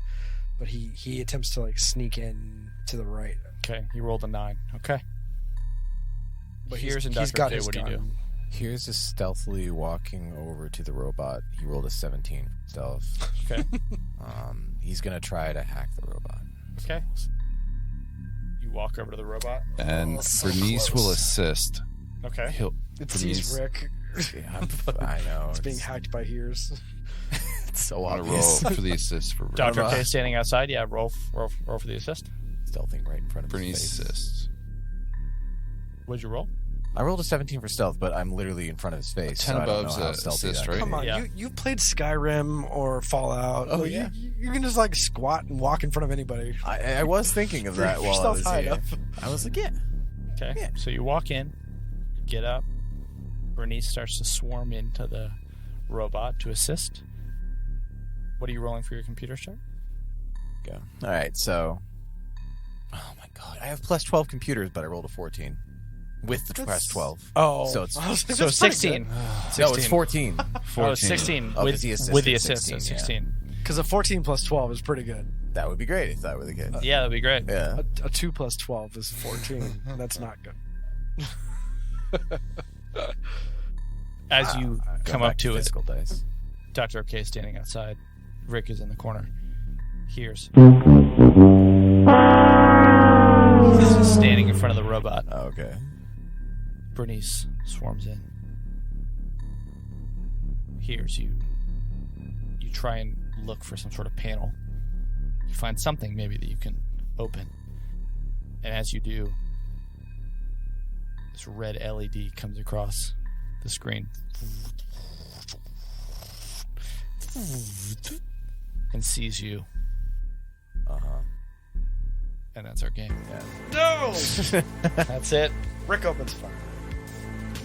But he attempts to sneak in to the right. Okay, you rolled a 9. Okay. But Heerz and he's Dr. got J, his what do you do? gun. Here's just stealthily walking over to the robot. He rolled a 17 stealth. Okay. He's gonna try to hack the robot. Okay. You walk over to the robot. And so Bernice close. will assist. Okay. It sees Rick. Yeah, I know. It's being hacked by Heerz. It's so I want to obvious. roll for the assist for Dr. K standing outside. Yeah, roll for the assist. Stealthing right in front of Bernice his face. assists. What'd you roll? I rolled a 17 for stealth, but I'm literally in front of his face. 10 so I don't above's know how a stealthy assist, that right? is. Come on, Yeah. you've played Skyrim or Fallout. Oh, Like, yeah. You can just squat and walk in front of anybody. I was thinking of that while I Yourself was high here. enough. I was like, yeah. Okay. Yeah. So you walk in, get up. Bernice starts to swarm into the robot to assist. What are you rolling for your computer check? Go. All right, so... Oh, my God. I have plus 12 computers, but I rolled a 14. With the plus 12. Oh. So it's... So 16. No, it's 14. Oh, 16 Oh, with 'cause the assist with the is assist. 16, So 16. Because a 14 plus 12 is pretty good. That would be great if that were the case. Yeah, that'd be great. Yeah. A 2 plus 12 is 14. That's not good. As you Go come back up to it, physical dice. Dr. OK is standing outside. Rick is in the corner. Heerz. This is standing in front of the robot. Oh, okay. Bernice swarms in. Heerz, you try and look for some sort of panel. You find something maybe that you can open. And as you do, this red LED comes across the screen. And sees you. Uh-huh. And that's our game. No! That's it. Rick opens fire.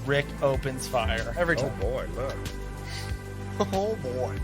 Rick opens fire. Every time. boy, look. Oh boy.